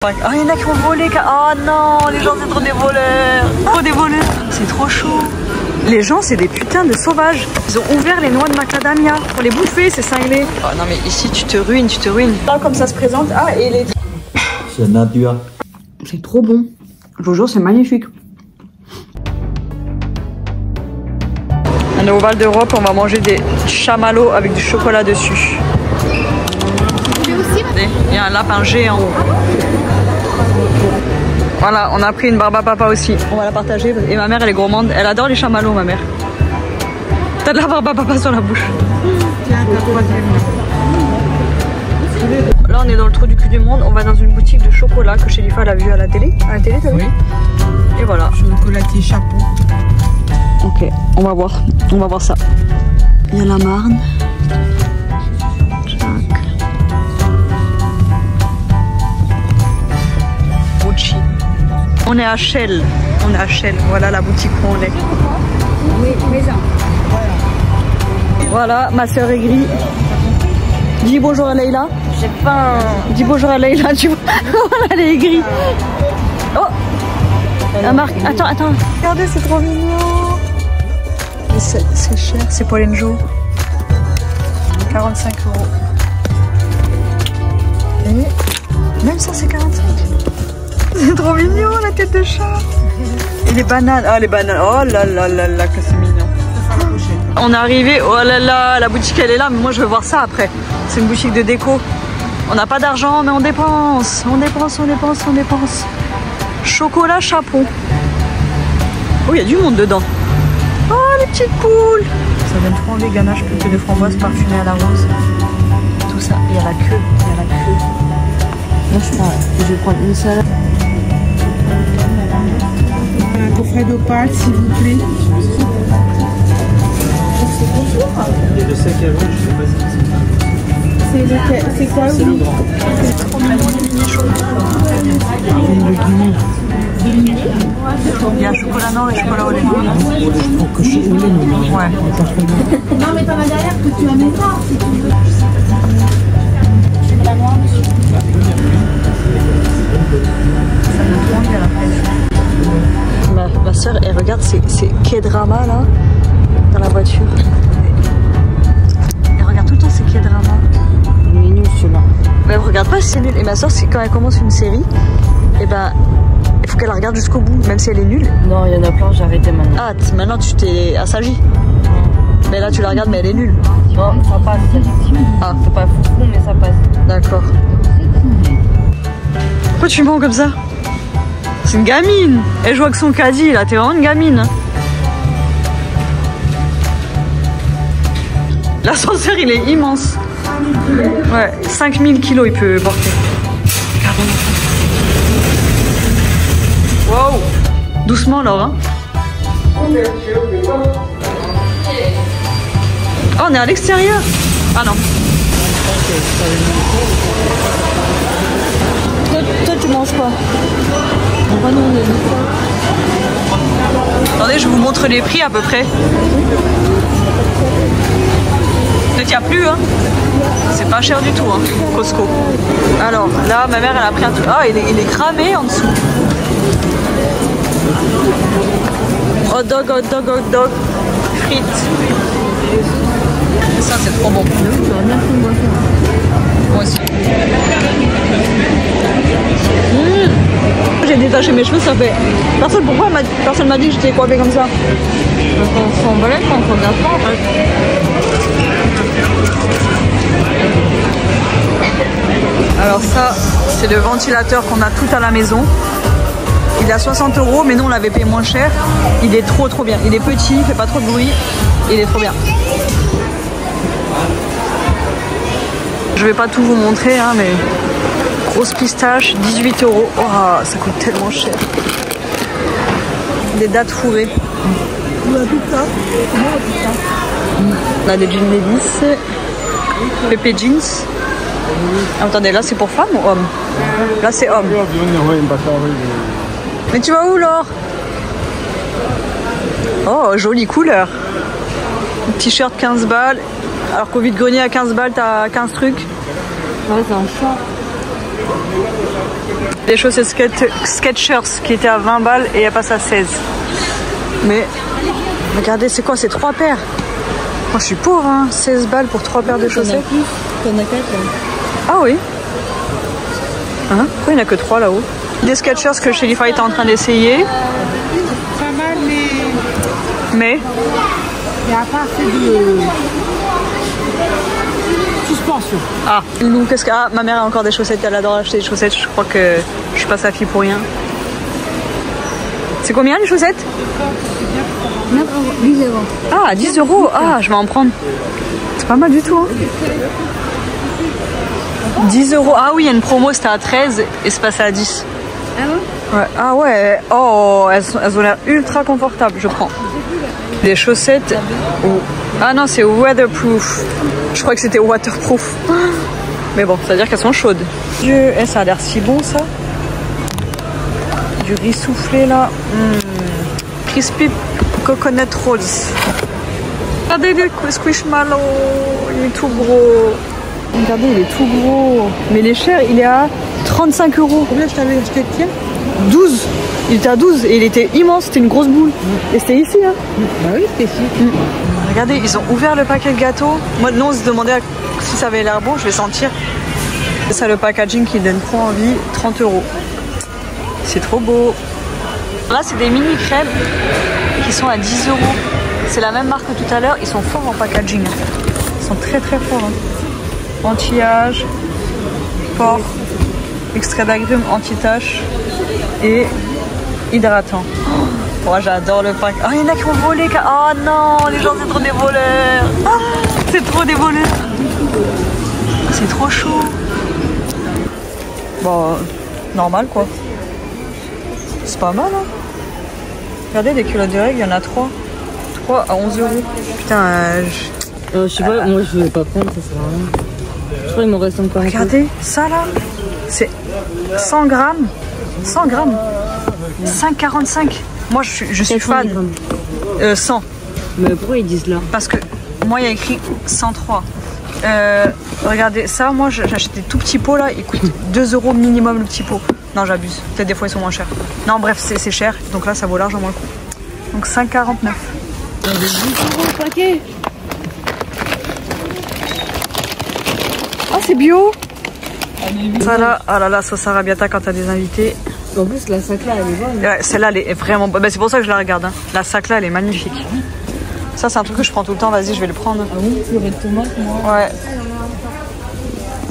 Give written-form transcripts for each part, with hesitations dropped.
Ah, il y en a qui ont volé. Oh non, les gens, c'est trop des voleurs. Trop des voleurs. C'est trop chaud. Les gens, c'est des putains de sauvages. Ils ont ouvert les noix de macadamia pour les bouffer, c'est cinglé. Oh non, mais ici, tu te ruines, tu te ruines. Là, comme ça se présente. Ah, et les... C'est nature. C'est trop bon. Je vous jure, c'est magnifique. On est au Val d'Europe, on va manger des chamallows avec du chocolat dessus. Il y a un lapin géant. Voilà, on a pris une barbe à papa aussi. On va la partager. Et ma mère, elle est gourmande. Elle adore les chamallows, ma mère. T'as de la barbe à papa sur la bouche. Là, on est dans le trou du cul du monde. On va dans une boutique de chocolat que Shelifa l'a vu à la télé. À la télé, t'as vu? Oui. Et voilà. Chocolatier chapeau. Ok, on va voir. On va voir ça. Il y a la Marne. On est à Shell, voilà la boutique où on est. Oui, maison. Voilà, ma soeur aigrie. Dis bonjour à Leïla. J'ai faim. Dis bonjour à Leïla, tu vois. Elle est aigrie. Oh, la marque. Attends. Regardez, c'est trop mignon. C'est cher, c'est Polenjo. 45 €. Et même ça, c'est 45. C'est trop mignon, la tête de chat. Et les bananes. Ah, les bananes. Oh là là là là, que c'est mignon. On est arrivé. Oh là là, la boutique, elle est là. Mais moi, je veux voir ça après. C'est une boutique de déco. On n'a pas d'argent, mais on dépense. On dépense. Chocolat chapon. Oh, il y a du monde dedans. Oh, les petites poules. Ça donne trop envie, ganache, pulpe de framboise parfumée à la rose. Tout ça. Il y a la queue. Là, je vais prendre une salade. Un coffret d'opale, s'il vous plaît. Il y a le sac à voile, je sais pas si C'est quoi? c'est le grand. Il y a chocolat noir et chocolat au lait. Ouais. Non, mais t'en as derrière que tu as mis ça, si tu veux. Chocolat noir, monsieur. Ma soeur, elle regarde ces K-dramas là, dans la voiture. Elle regarde tout le temps ces K-dramas. Il est nul celui-là. Mais elle regarde pas si c'est nul. Et ma soeur, quand elle commence une série, et ben, il faut qu'elle la regarde jusqu'au bout, même si elle est nulle. Non, il y en a plein, j'ai arrêté maintenant. Ah, maintenant tu t'es assagi. Mais là, tu la regardes, mais elle est nulle. Non, ça passe. Ah, c'est pas fou, mais ça passe. d'accord. Pourquoi tu mens comme ça? C'est une gamine. Elle joue avec son caddie là, t'es vraiment une gamine. L'ascenseur il est immense. Ouais, 5000 kilos il peut porter. Wow. Doucement Laure. Hein. Oh, on est à l'extérieur. Ah non. Toi tu manges pas. Attendez, je vous montre les prix à peu près. Ne tient plus, hein. C'est pas cher du tout, hein, Costco. Alors, là, ma mère, elle a pris un truc. Ah, il est cramé en dessous. Hot dog, frites. Ça, c'est trop bon. Moi aussi. J'ai détaché mes cheveux, ça fait... Personne m'a dit que j'étais coiffée comme ça. On s'en balade quand on regarde pas en fait. Alors ça, c'est le ventilateur qu'on a tout à la maison. Il est à 60 €, mais nous on l'avait payé moins cher. Il est trop bien. Il est petit, il fait pas trop de bruit. Il est trop bien. Je vais pas tout vous montrer, hein, mais... Grosse pistache, 18 €. Oh, ça coûte tellement cher. Des dattes fourrées. On a tout ça. On a des jeans Levi's. Pepe jeans. Attendez, là c'est pour femme ou homme? Là c'est homme. Mais tu vas où Laure? Oh, jolie couleur. T-shirt 15 balles. Alors qu'au vide-grenier à 15 balles, t'as 15 trucs. Ouais, c'est un chat. Des chaussettes Skechers qui étaient à 20 balles et elles passent à 16. Mais regardez, c'est quoi? C'est 3 paires. Moi je suis pauvre, hein. 16 balles pour 3 paires de chaussettes. T'en as 4 là. Ah oui. Hein? Pourquoi il n'y en a que 3 là-haut? Des Skechers que Shelly était en train d'essayer. Pas mal, Mais il n'y a pas assez de suspension. ah, nous, qu'est-ce que... Ah, ma mère a encore des chaussettes, elle adore acheter des chaussettes. Je crois que je suis pas sa fille pour rien. C'est combien les chaussettes? 10 €. Ah, 10 €. Ah, je vais en prendre. C'est pas mal du tout. Hein. 10 €. Ah oui, il y a une promo, c'était à 13 et c'est passé à 10. Ah ouais? Ouais. Ah ouais. Oh, elles ont l'air ultra confortables, je prends. Des chaussettes. Ah non, c'est weatherproof. Je crois que c'était waterproof. Mais bon, ça veut dire qu'elles sont chaudes. Dieu, ça a l'air si bon ça. Du riz soufflé là. Crispy coconut rolls. Regardez le squishmallow. Il est tout gros. Regardez, il est tout gros. Mais il est cher, il est à 35 €. Combien je t'avais acheté le tien? 12. Il était à 12 et il était immense, c'était une grosse boule. Et c'était ici. Hein. Bah oui, c'était ici. Regardez, ils ont ouvert le paquet de gâteaux. Moi, nous, on se demandait si ça avait l'air bon, je vais sentir. C'est ça le packaging qui donne trop envie, 30 €. C'est trop beau. Là, c'est des mini crèmes qui sont à 10 €. C'est la même marque que tout à l'heure, ils sont forts en packaging. Ils sont très très forts. Hein. Anti-âge, fort, extrait d'agrumes anti-tache et hydratant. Oh, j'adore le pack. Oh, il y en a qui ont volé. Oh non, les gens, c'est trop des voleurs. Ah, c'est trop des voleurs. C'est trop chaud. Bon, normal quoi. C'est pas mal, hein. Regardez, des culottes de règles, il y en a 3. 3 à 11 €. Putain, je sais pas, moi je vais pas prendre, ça sert à rien. Je crois qu'il m'en reste encore un peu. regardez, ça là, c'est 100 grammes. 100 grammes. 5,45. Moi, je suis fan. 100. Mais pourquoi ils disent là? Parce que moi, il y a écrit 103. Regardez, ça, moi, j'achète des tout petits pots là. Ils coûtent 2 € minimum le petit pot. Non, j'abuse. Peut-être des fois, ils sont moins chers. Non, bref, c'est cher. Donc là, ça vaut largement le coup. Donc 5,49. Il y a des 10 € le paquet. Ah, c'est bio. Ça là, ah là là, sauce arabiata quand t'as des invités. En plus, la sac là, elle est bonne. Ouais, celle-là, elle est vraiment bonne. Bah, c'est pour ça que je la regarde. Hein. La sac là, elle est magnifique. Ça, c'est un truc que je prends tout le temps. Vas-y, je vais le prendre. Ah oui, purée de tomate, moi. Ouais.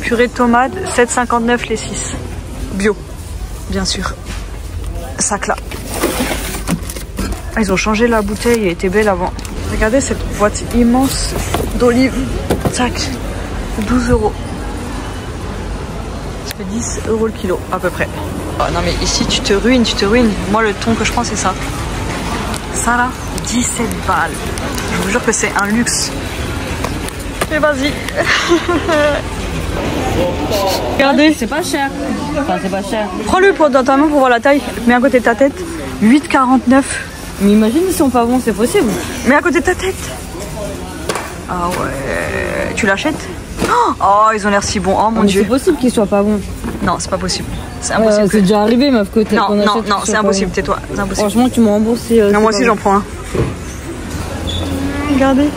Purée de tomates, 7,59 les 6. Bio, bien sûr. Sac là. Ah, ils ont changé la bouteille, elle était belle avant. Regardez cette boîte immense d'olives. Sac, 12 €. Ça fait 10 € le kilo, à peu près. Oh, non mais ici, tu te ruines, tu te ruines. Moi, le thon que je prends, c'est ça. Ça là, 17 balles. Je vous jure que c'est un luxe. Et vas-y. Regardez. C'est pas cher. Enfin, c'est pas cher. Prends-le dans ta main pour voir la taille. Mets à côté de ta tête. 8,49. Mais imagine, ils sont pas bons, c'est possible. Mets à côté de ta tête. Ah ouais. Tu l'achètes? Oh, ils ont l'air si bons. Oh mon Mais dieu. c'est possible qu'ils soient pas bons. Non, c'est pas possible. C'est impossible. C'est déjà arrivé, meuf, côté. Non, non, non, c'est impossible. Tais-toi. C'est impossible. Franchement, tu m'as remboursé. Non, moi aussi, j'en prends un. Regardez.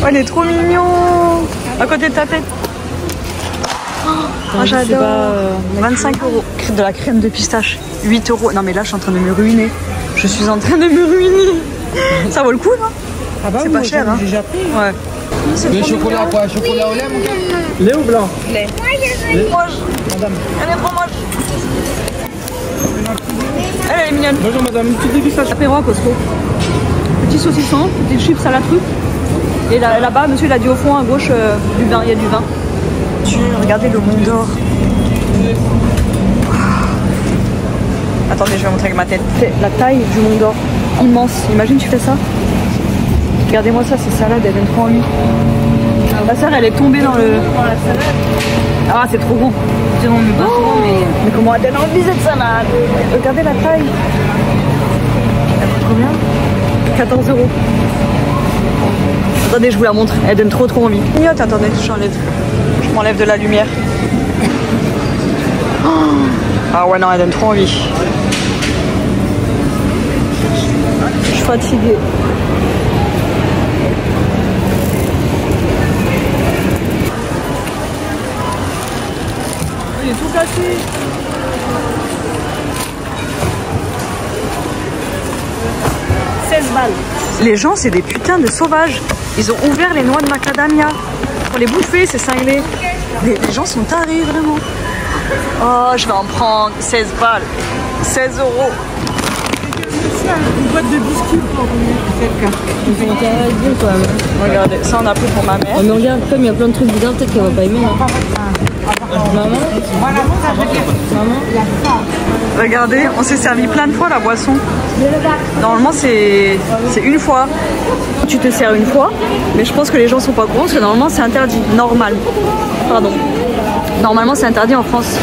Oh, il est trop mignon. À côté de ta tête. Oh, j'adore. 25 €. De la crème de pistache. 8 €. Non, mais là, je suis en train de me ruiner. Je suis en train de me ruiner. Ça vaut le coup, non? Ah bah c'est oui, pas cher, hein? J'ai déjà pris. Ouais. Le chocolat quoi? Chocolat au lait, mon gars? Lait ou blanc? Lait. Moche. Elle est trop moche. Elle est mignonne. Bonjour madame, une petite dégustation. Apéro à Costco. Petit saucisson, des chips à la truffe. Et là-bas, monsieur, il a dit au fond à gauche du vin, il y a du vin. Regardez le Mont d'Or. Attendez, je vais montrer avec ma tête. C'est la taille du Mont d'Or. Immense. Imagine, tu fais ça. Regardez-moi ça, c'est salade, elle donne trop envie. La sœur, elle est tombée dans le... Ah, c'est trop gros. C'est bon, mais pas souvent, Mais comment elle donne envie cette salade? Regardez la taille. Elle coûte combien? 14 €. Attendez, je vous la montre. Elle donne trop envie. Attendez, je m'enlève de la lumière. Ah ouais, non, elle donne trop envie. Je suis fatiguée. Il est tout cassé. Les gens, c'est des putains de sauvages. Ils ont ouvert les noix de macadamia pour les bouffer, ces cinglés. Les gens sont tarés, vraiment. Oh, je vais en prendre 16 balles. 16 euros. Une boîte de biscuits pour quelqu'un. Ils ont intérêt à être bon, quand même. Regardez, ça on a pris pour ma mère. Oh, mais regarde, comme il y a plein de trucs bizarres, peut-être qu'elle va pas aimer. Hein. Maman, maman, Regardez, on s'est servi plein de fois la boisson. Normalement, c'est une fois. Tu te sers une fois, mais je pense que les gens sont pas au courant parce que normalement, c'est interdit. Pardon. Normalement, c'est interdit en France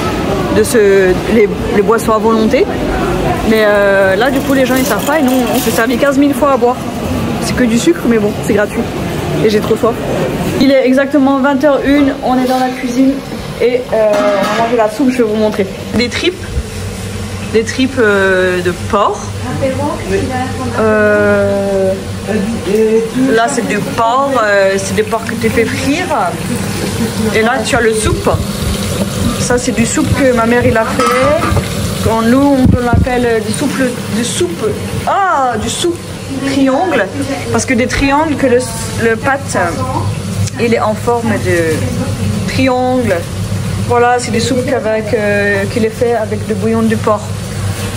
les boissons à volonté. Mais là, du coup, les gens ils savent pas et nous, on s'est servi 15 000 fois à boire. C'est que du sucre, mais bon, c'est gratuit. Et j'ai trop soif. Il est exactement 20h01, on est dans la cuisine et on va manger la soupe, je vais vous montrer. Des tripes de porc. Là, c'est du porc, c'est des porcs que tu fais frire. Et là, tu as le soupe. Ça, c'est du soupe que ma mère il a fait. Quand nous, on l'appelle du soupe triangle, parce que des triangles que le pâte il est en forme de triangle. Voilà, c'est des soupes qu'il est fait avec le bouillon du porc.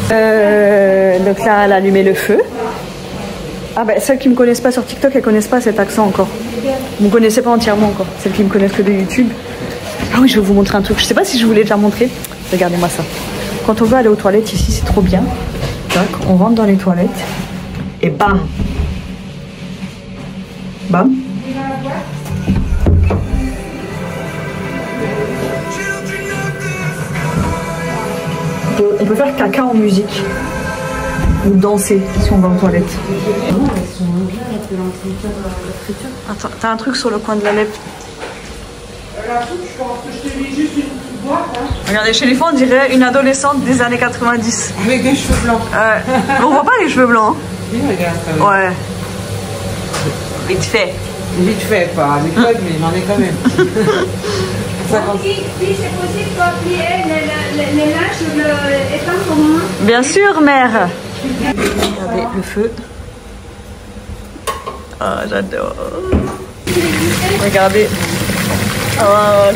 Donc là, elle a allumé le feu. Ah ben, celles qui me connaissent pas sur TikTok, elles connaissent pas cet accent encore. Vous me connaissez pas entièrement encore. Celles qui me connaissent que de YouTube. Ah oui, je vais vous montrer un truc. Je sais pas si je vous l'ai déjà montré. Regardez-moi ça. Quand on veut aller aux toilettes ici, c'est trop bien. Donc, on rentre dans les toilettes et bam, bam. On peut faire caca en musique ou danser si on va aux toilettes. Attends, t'as un truc sur le coin de la lèvre. Regardez, chez les filles, on dirait une adolescente des années 90. Avec des cheveux blancs. On voit pas les cheveux blancs. Oui, regarde quand même. Ouais. Vite fait. Vite fait, pas avec code, mais j'en ai quand même. Si c'est possible de plier les linges sur le étang pour moi. Bien sûr, mère. Regardez le feu. Ah, j'adore. Regardez.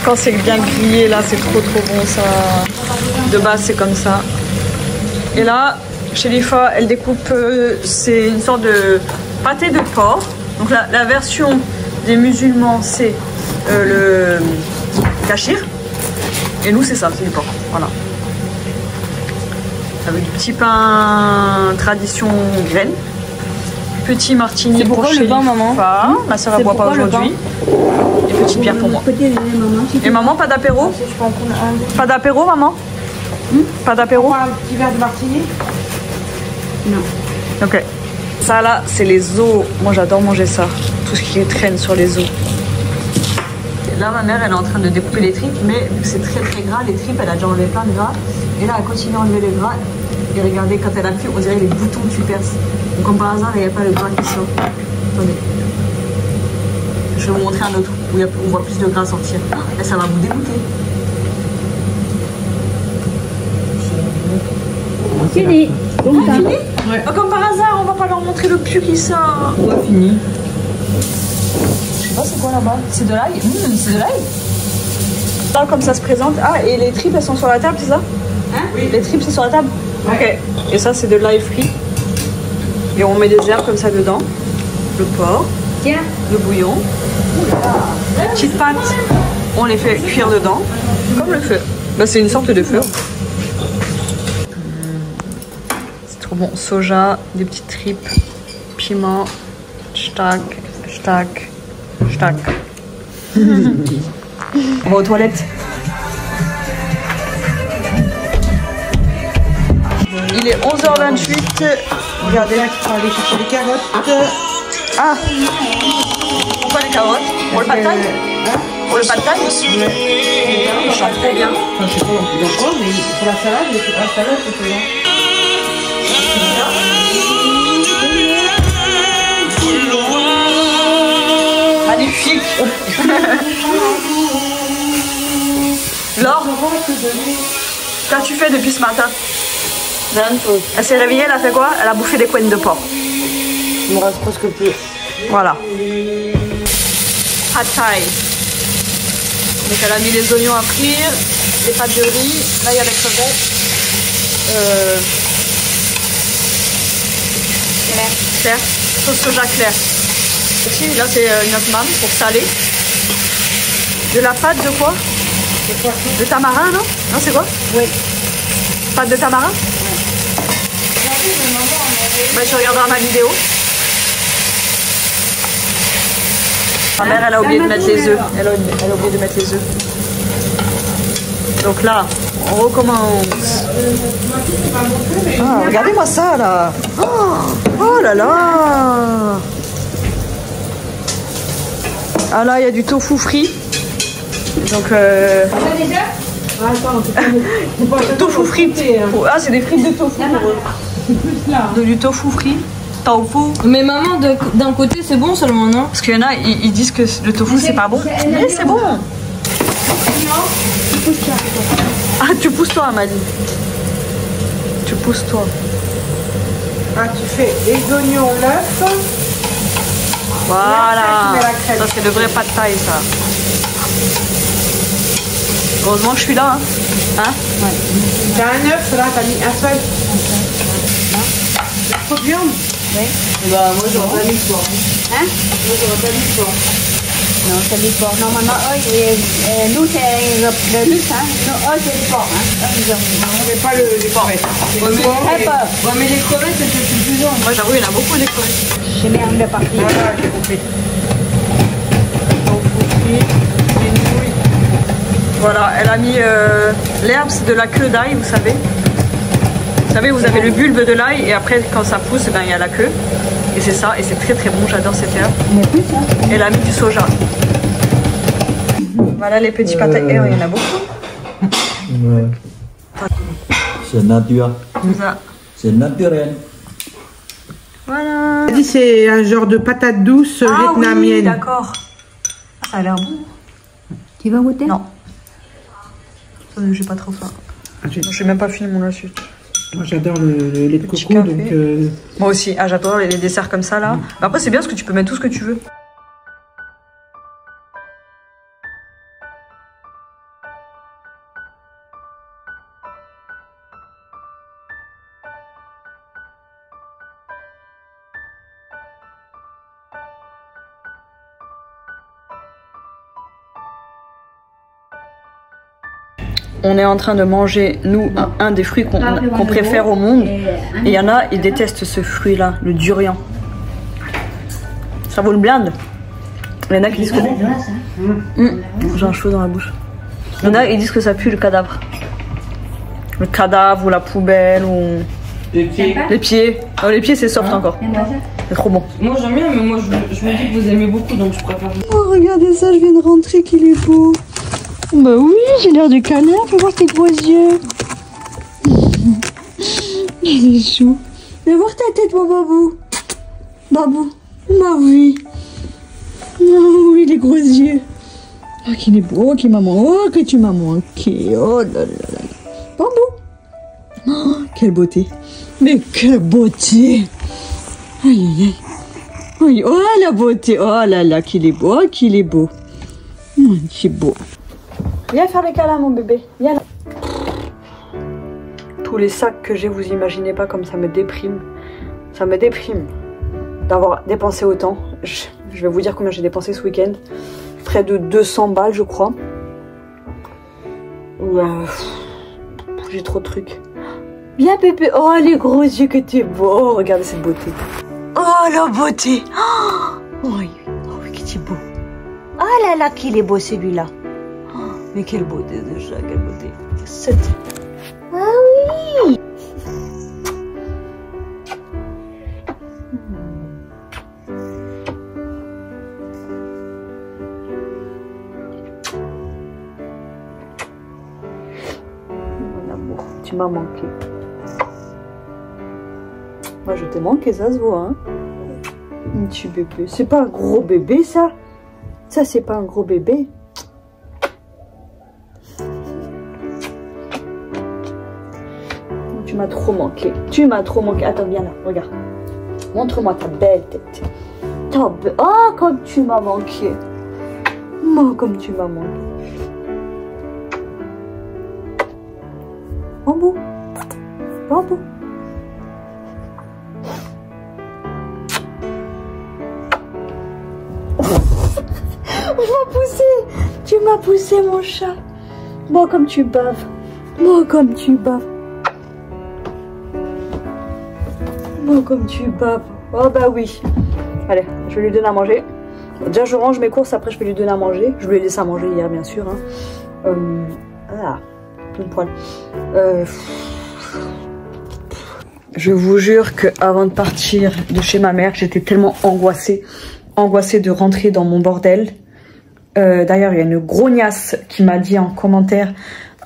Quand c'est bien grillé, là, c'est trop bon, ça. De base, c'est comme ça. Et là, Shelifa, elle découpe, c'est une sorte de pâté de porc. Donc la version des musulmans, c'est le kachir. Et nous, c'est ça, c'est du porc. Voilà. Avec du petit pain tradition graine. Petit martini pour pourquoi le pain, maman? Ma soeur, elle boit pas aujourd'hui. Des petites bières pour moi. Et maman, pas d'apéro? Pas d'apéro, maman? Pas d'apéro? Un petit verre de martini? Non. Ok. Ça là, c'est les os. Moi, j'adore manger ça. Tout ce qui traîne sur les os. Et là, ma mère, elle est en train de découper les tripes, mais vu que c'est très gras, les tripes, elle a déjà enlevé plein de gras. Et là, elle continue à enlever le gras. Et regardez, quand elle appuie, on dirait les boutons que tu perces. Donc, comme par hasard, il n'y a pas le gras qui sort. Attendez. Je vais vous montrer un autre où on voit plus de gras sortir. Et ça va vous dégoûter. Fini. Fini? Ouais. Comme par hasard, on va pas leur montrer le pieu qui sort. Ouais, fini. Je sais pas c'est quoi là-bas. C'est de l'ail? C'est de l'ail? Là, comme ça se présente. Ah, et les tripes, elles sont sur la table, c'est ça? Hein? Oui. Les tripes, c'est sur la table? Ouais. Ok. Et ça, c'est de l'ail frit. Et on met des herbes comme ça dedans. Le porc. Tiens. Le bouillon. Les petites pâtes, on les fait cuire dedans. Comme le feu. Bah, c'est une sorte de feu. C'est trop bon. Soja, des petites tripes, piment, stack. On va aux toilettes. Il est 11h28. Regardez. On va aller chercher les carottes. Ah. Pourquoi les carottes? Pour le pad thai? Pour le pad thai? Je chante trop bien. Enfin, je sais pas, d'accord, mais pour la salade, c'est bien. Magnifique. Laure, qu'as-tu fait depuis ce matin? Elle s'est réveillée, elle a fait quoi? Elle a bouffé des couennes de porc. Il me reste presque plus. Voilà. Pad thai. Donc elle a mis les oignons à frire, les pâtes de riz. Là il y a les crevettes. Claire. Sauce soja claire. Ici, là c'est une osman pour saler. De la pâte de quoi? De tamarin, non? Non, c'est quoi? Oui. Pâte de tamarin? Bah, tu regarderas ma vidéo. Ma mère, elle a oublié de mettre les œufs. Elle a oublié de mettre les œufs. Donc là, on recommence. Ah, regardez-moi ça, là. Oh là là. Ah là, il y a du tofu frit. Donc, tofu frites. Ah, c'est des frites de tofu pour eux. Du tofu frit. Tofu. Mais maman, d'un côté, c'est bon seulement, non? Parce qu'il y en a, ils disent que le tofu, c'est pas bon. Mais c'est bon. Ah, tu pousses toi, Amali. Tu pousses toi. Ah, tu fais les oignons, l'œuf. Voilà. Ça, c'est le vrai pad thai, ça. Heureusement que je suis là. Hein? Ouais. T'as un œuf, là, t'as mis un seul. Trop de viande. Oui. Et bah, moi, j'aurais pas mis le porc. Hein? Moi, j'aurais pas mis le porc. Non, c'est du porc. Normalement, nous, c'est le luxe, hein. Nous, c'est du porc, hein. C'est pas les crevettes. Ouais, Très peu. mais les crevettes, c'est suffisant. Moi, j'avoue, il y en a beaucoup, les crevettes. J'ai mis un de partie. Voilà, j'ai compris. Voilà, elle a mis l'herbe, c'est de la queue d'ail, vous savez. Vous savez, vous avez le bulbe de l'ail et après, quand ça pousse, ben, il y a la queue. Et c'est ça, et c'est très très bon, j'adore cette herbe. Elle a mis du soja. Voilà les petits pâtés. Il y en a beaucoup. Ouais. C'est nature. Ça. C'est naturel. Voilà. Elle dit c'est un genre de patate douce vietnamienne. Oui, d'accord. Ça a l'air bon. Tu veux goûter? Non. J'ai pas trop faim. J'ai même pas fini mon assiette. Moi j'adore le lait de Petit coco, café. donc Moi aussi, ah, j'adore les desserts comme ça là. Mais après c'est bien parce que tu peux mettre tout ce que tu veux. On est en train de manger, nous, un des fruits qu'on préfère au monde. Et il y en a, ils détestent ce fruit-là, le durian. Ça vaut le blinde. Il y en a qui disent que... J'ai un cheveu dans la bouche. Il y en a, ils disent que ça pue le cadavre. Le cadavre ou la poubelle ou... Les pieds. Non, les pieds, c'est soft encore. C'est trop bon. Moi, j'aime bien, mais moi, je me dis que vous aimez beaucoup, donc je préfère. Oh, regardez ça, je viens de rentrer, qu'il est beau. Bah oui, j'ai l'air de câlin, fais voir tes gros yeux. Il est chou. Fais voir ta tête, mon babou. Babou. Bah oui. Oh oui, les gros yeux. Oh, qu'il est beau, ok maman. Oh, que tu m'as manqué. Oh là là là. Babou. Oh, quelle beauté. Mais quelle beauté. Aïe aïe aïe. Oui, oh la beauté. Oh là là, qu'il est beau, qu'il est beau. Oh, qu'il est beau. Viens faire les câlins, mon bébé. Viens là. Tous les sacs que j'ai, vous imaginez pas comme ça me déprime. Ça me déprime d'avoir dépensé autant. Je vais vous dire combien j'ai dépensé ce week-end. Près de 200 balles, je crois. J'ai trop de trucs. Viens, bébé. Oh, les gros yeux que t'es beau. Oh, regardez cette beauté. Oh, la beauté. Oh, oui, que t'es beau. Oh là là, qu'il est beau celui-là. Mais quelle beauté de chat, quelle beauté. 7. Ah oui. m'as manqué. Moi je t'ai manqué, ça se voit, hein. Un petit bébé. C'est pas un gros bébé ça. Ça c'est pas un gros bébé. Tu m'as trop manqué. Tu m'as trop manqué. Attends, viens là, regarde. Montre-moi ta belle tête. Oh, comme tu m'as manqué. Oh, comme tu m'as manqué. Bambou. Bambou. Tu m'as poussé mon chat. Moi comme tu baves. Moi comme tu baves. Moi comme tu baves. Oh bah oui. Allez, je vais lui donner à manger. Déjà je range mes courses, après je vais lui donner à manger. Je lui ai laissé à manger hier bien sûr. Hein. Plein de poils. Je vous jure que avant de partir de chez ma mère, j'étais tellement angoissée de rentrer dans mon bordel. D'ailleurs, il y a une grognasse qui m'a dit en commentaire: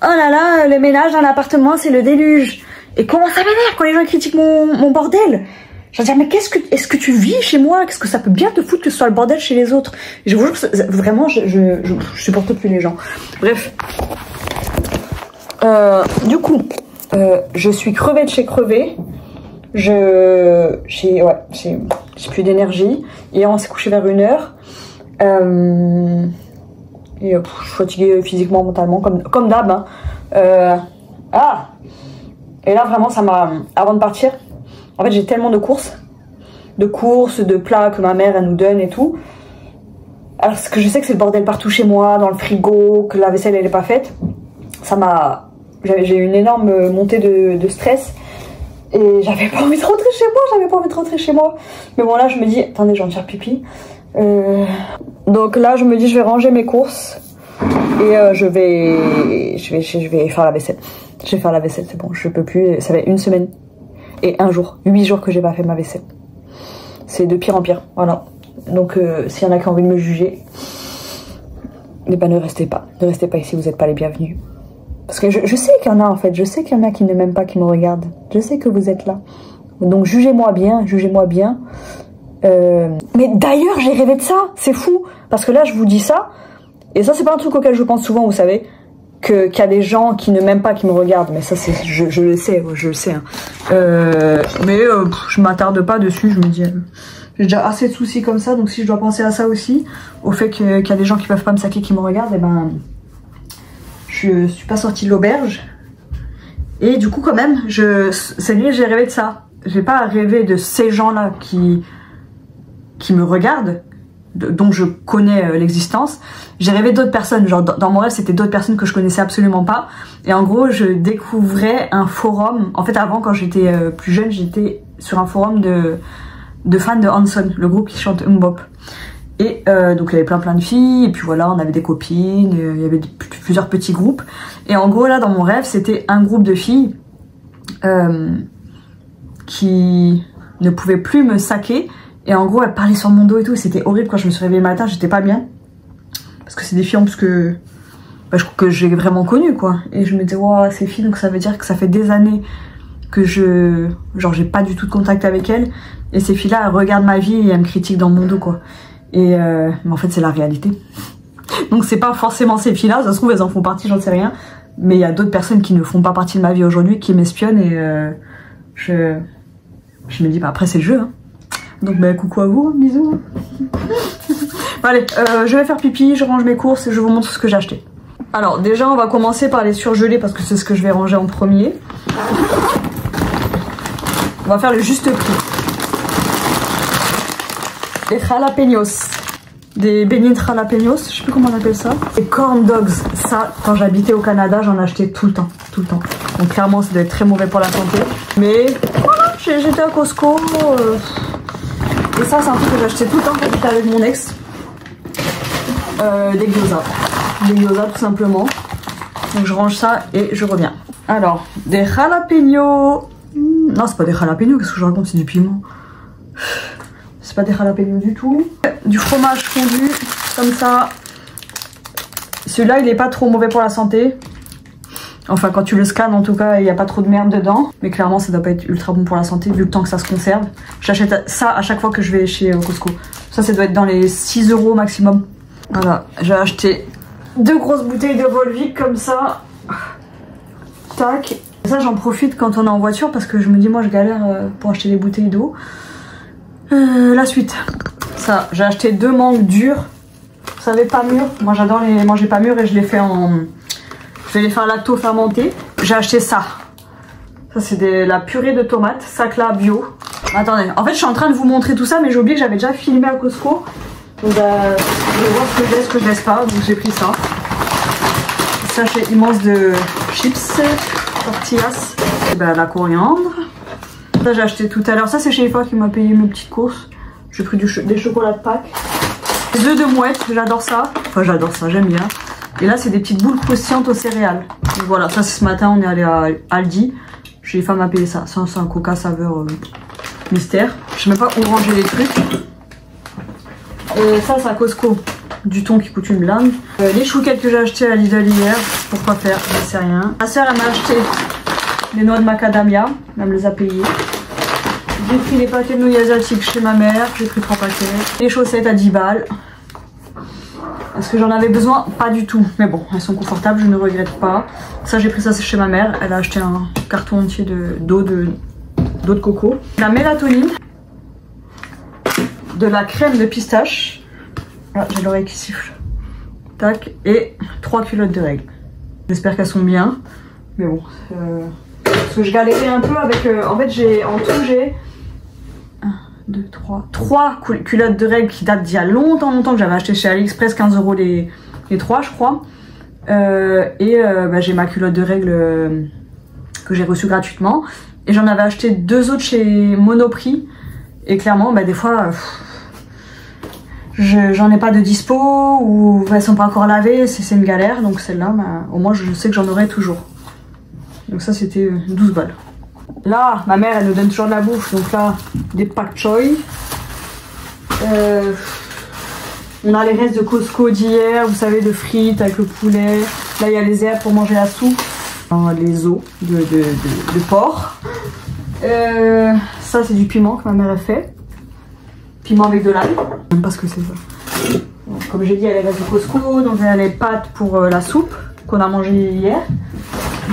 oh là là, le ménage dans l'appartement, c'est le déluge. Et comment ça m'énerve quand les gens critiquent mon bordel. Je veux dire, mais est-ce que tu vis chez moi? Qu'est-ce que ça peut bien te foutre que ce soit le bordel chez les autres? Je vous jure que vraiment, je supporte plus les gens. Bref. Du coup, je suis crevée de chez crevée. J'ai plus d'énergie. Hier, on s'est couché vers 1h. Et je suis fatiguée physiquement, mentalement, comme d'hab. Hein. Et là, vraiment, ça m'a... Avant de partir, en fait, j'ai tellement de courses, de plats que ma mère, elle nous donne et tout. Alors que je sais que c'est le bordel partout chez moi, dans le frigo, que la vaisselle, elle est pas faite. Ça m'a... J'ai eu une énorme montée de stress. Et j'avais pas envie de rentrer chez moi, Mais bon, là, je me dis... Attendez, je vais en faire pipi. Donc là, je me dis, je vais ranger mes courses. Et je vais faire la vaisselle. Je vais faire la vaisselle, c'est bon, je peux plus. Ça fait 1 semaine et 1 jour, 8 jours que j'ai pas fait ma vaisselle. C'est de pire en pire, voilà. Donc s'il y en a qui ont envie de me juger, eh ben ne restez pas ici, vous n'êtes pas les bienvenus. Parce que je sais qu'il y en a en fait, je sais qu'il y en a qui ne m'aiment pas, qui me regardent. Je sais que vous êtes là. Donc jugez-moi bien, Mais d'ailleurs j'ai rêvé de ça, c'est fou. Parce que là je vous dis ça, et ça c'est pas un truc auquel je pense souvent, vous savez. Qu'il y a des gens qui ne m'aiment pas, qui me regardent, mais ça c'est, je le sais, hein. Je m'attarde pas dessus, je me dis, j'ai déjà assez de soucis comme ça, donc si je dois penser à ça aussi, au fait qu'il y a des gens qui peuvent pas me saquer, qui me regardent, et ben, je suis pas sortie de l'auberge, et du coup quand même, cette nuit j'ai rêvé de ça, j'ai pas rêvé de ces gens-là qui me regardent, dont je connais l'existence. J'ai rêvé d'autres personnes, genre dans mon rêve c'était d'autres personnes que je connaissais absolument pas, et en gros je découvrais un forum. En fait avant, quand j'étais plus jeune, j'étais sur un forum de fans de Hanson, le groupe qui chante Mbop, et donc il y avait plein de filles, et puis voilà, on avait des copines, il y avait plusieurs petits groupes, et en gros là dans mon rêve c'était un groupe de filles qui ne pouvaient plus me saquer. Et en gros, elle parlait sur mon dos et tout. C'était horrible. Quand je me suis réveillée le matin, j'étais pas bien. Parce que c'est des filles en plus que j'ai vraiment connues, quoi. Et je me disais, wow, ces filles, donc ça veut dire que ça fait des années que j'ai pas du tout de contact avec elles. Et ces filles-là, elles regardent ma vie et elles me critiquent dans mon dos, quoi. Et mais en fait, c'est la réalité. Donc c'est pas forcément ces filles-là. Ça se trouve, elles en font partie, j'en sais rien. Mais il y a d'autres personnes qui ne font pas partie de ma vie aujourd'hui, qui m'espionnent. Et je me dis, bah après, c'est le jeu, hein. Donc bah coucou à vous, bisous. Allez, je vais faire pipi, je range mes courses et je vous montre ce que j'ai acheté. Alors déjà on va commencer par les surgelés parce que c'est ce que je vais ranger en premier. On va faire le juste prix. Des jalapenos. Des beignets de jalapenos, je sais plus comment on appelle ça. Des corn dogs, ça quand j'habitais au Canada j'en achetais tout le temps. Donc clairement ça doit être très mauvais pour la santé. Mais voilà, j'étais à Costco. Et ça c'est un truc que j'achetais tout le temps quand j'étais avec mon ex. Des gyoza tout simplement. Donc je range ça et je reviens. Alors, des jalapenos. Non, c'est pas des jalapenos, qu'est-ce que je raconte, c'est du piment. C'est pas des jalapenos du tout. Du fromage fondu, comme ça. Celui-là il est pas trop mauvais pour la santé. Enfin, quand tu le scannes, en tout cas, il n'y a pas trop de merde dedans. Mais clairement, ça doit pas être ultra bon pour la santé, vu le temps que ça se conserve. J'achète ça à chaque fois que je vais chez Costco. Ça doit être dans les 6 € maximum. Voilà, j'ai acheté 2 grosses bouteilles de Volvic comme ça. Tac. Ça, j'en profite quand on est en voiture parce que je me dis, moi, je galère pour acheter des bouteilles d'eau. La suite. Ça, j'ai acheté 2 mangues dures. Vous savez, pas mûres. Moi, j'adore les manger pas mûres et je les fais en... Je vais les faire lacto fermenté. J'ai acheté ça. Ça, c'est de la purée de tomates. Sacla bio. Attendez, en fait, je suis en train de vous montrer tout ça, mais j'ai oublié que j'avais déjà filmé à Costco. Donc, je vais voir ce que je laisse pas. Donc, j'ai pris ça. Sachet immense de chips, tortillas. Et ben, la coriandre. Ça, j'ai acheté tout à l'heure. Ça, c'est chez Efa qui m'a payé mes petites courses. J'ai pris des chocolats de Pâques. Des œufs de mouette, j'adore ça. Enfin, j'adore ça, j'aime bien. Et là, c'est des petites boules croustillantes aux céréales. Donc voilà, ça, c'est ce matin, on est allé à Aldi. Chez Efa m'a payé ça. Ça, c'est un coca saveur mystère. Je sais même pas où ranger les trucs. Ça, c'est à Costco. Du thon qui coûte une blinde. Les chouquettes que j'ai achetées à Lidl hier. Pourquoi faire? Je sais rien. Ma soeur, elle m'a acheté les noix de macadamia. Elle me les a payées. J'ai pris les paquets de nouilles asiatiques chez ma mère. J'ai pris 3 paquets. Les chaussettes à 10 balles. Est-ce que j'en avais besoin? Pas du tout. Mais bon, elles sont confortables, je ne regrette pas. Ça, j'ai pris ça chez ma mère. Elle a acheté un carton entier d'eau de coco. La mélatonine. De la crème de pistache. Ah, j'ai l'oreille qui siffle. Tac. Et 3 culottes de règles. J'espère qu'elles sont bien. Mais bon. Parce que je galérais un peu avec... en fait, en tout, j'ai... 1, 2, 3 culottes de règles qui datent d'il y a longtemps que j'avais acheté chez AliExpress, 15 € les 3 je crois. J'ai ma culotte de règles que j'ai reçue gratuitement. Et j'en avais acheté 2 autres chez Monoprix. Et clairement, des fois, j'en ai pas de dispo ou elles sont pas encore lavées, c'est une galère. Donc celle-là, au moins je sais que j'en aurai toujours. Donc ça, c'était 12 balles. Là, ma mère, elle nous donne toujours de la bouffe. Donc là, des pak choy. On a les restes de Costco d'hier, vous savez, de frites avec le poulet. Là, il y a les herbes pour manger la soupe. Les os de porc. Ça, c'est du piment que ma mère a fait. Piment avec de l'ail. Je sais même pas ce que c'est ça. Donc, comme j'ai dit, il y a les restes de Costco. Donc, il y a les pâtes pour la soupe qu'on a mangé hier.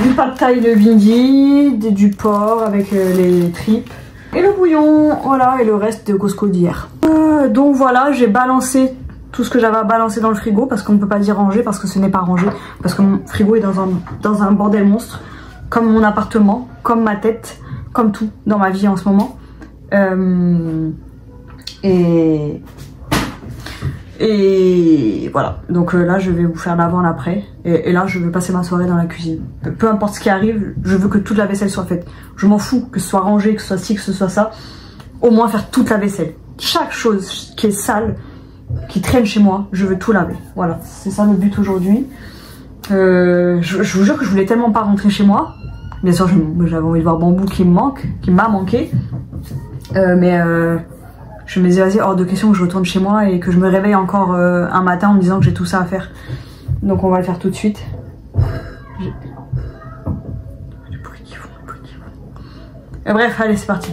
Du pad thai de Bindi, du porc avec les tripes. Et le bouillon, voilà, et le reste de Costco d'hier. Donc voilà, j'ai balancé tout ce que j'avais à balancer dans le frigo parce qu'on ne peut pas dire ranger parce que ce n'est pas rangé. Parce que mon frigo est dans un bordel monstre. Comme mon appartement, comme ma tête, comme tout dans ma vie en ce moment. Et voilà, donc là je vais vous faire l'avant l'après et là je vais passer ma soirée dans la cuisine. Peu importe ce qui arrive, je veux que toute la vaisselle soit faite. Je m'en fous que ce soit rangé, que ce soit ci, que ce soit ça. Au moins faire toute la vaisselle. Chaque chose qui est sale, qui traîne chez moi, je veux tout laver. Voilà, c'est ça le but aujourd'hui. Je vous jure que je voulais tellement pas rentrer chez moi. Bien sûr j'avais envie de voir Bambou qui m'a manqué. Je me disais, vas-y, hors de question que je retourne chez moi et que je me réveille encore un matin en me disant que j'ai tout ça à faire. Donc on va le faire tout de suite. Les bruits qui vont. Bref, allez, c'est parti.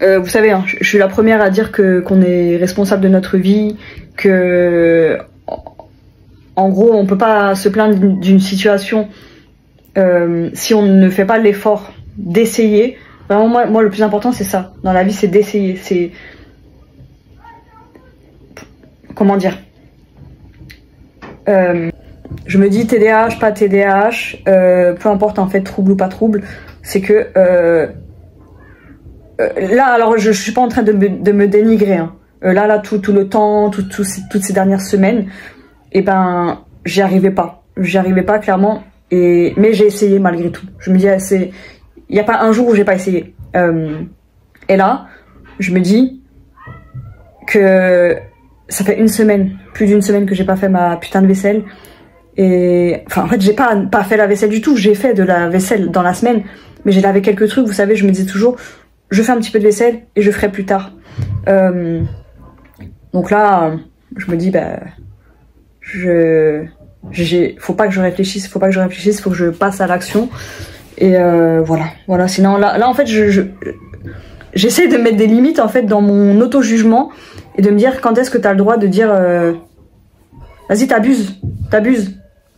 Vous savez, hein, je suis la première à dire qu'on est responsable de notre vie, que en gros on peut pas se plaindre d'une situation si on ne fait pas l'effort d'essayer. Vraiment, moi, le plus important, c'est ça. Dans la vie, c'est d'essayer. C'est... Comment dire Je me dis TDAH, pas TDAH, peu importe en fait, trouble ou pas trouble, c'est que... là, alors, je suis pas en train de me dénigrer. Hein. Là, tout le temps, toutes ces dernières semaines, et ben, j'y arrivais pas. J'y arrivais pas, clairement. Mais j'ai essayé malgré tout. Je me dis, il n'y a pas un jour où j'ai pas essayé. Et là, je me dis que ça fait plus d'une semaine que j'ai pas fait ma putain de vaisselle. Et enfin, en fait, j'ai pas fait la vaisselle du tout. J'ai fait de la vaisselle dans la semaine, mais j'ai lavé quelques trucs. Vous savez, je me disais toujours, je fais un petit peu de vaisselle et je ferai plus tard. Donc là, je me dis, faut pas que je réfléchisse, faut que je passe à l'action. Et voilà. Sinon là en fait j'essaie de mettre des limites en fait dans mon auto-jugement et de me dire quand est-ce que t'as le droit de dire vas-y t'abuses,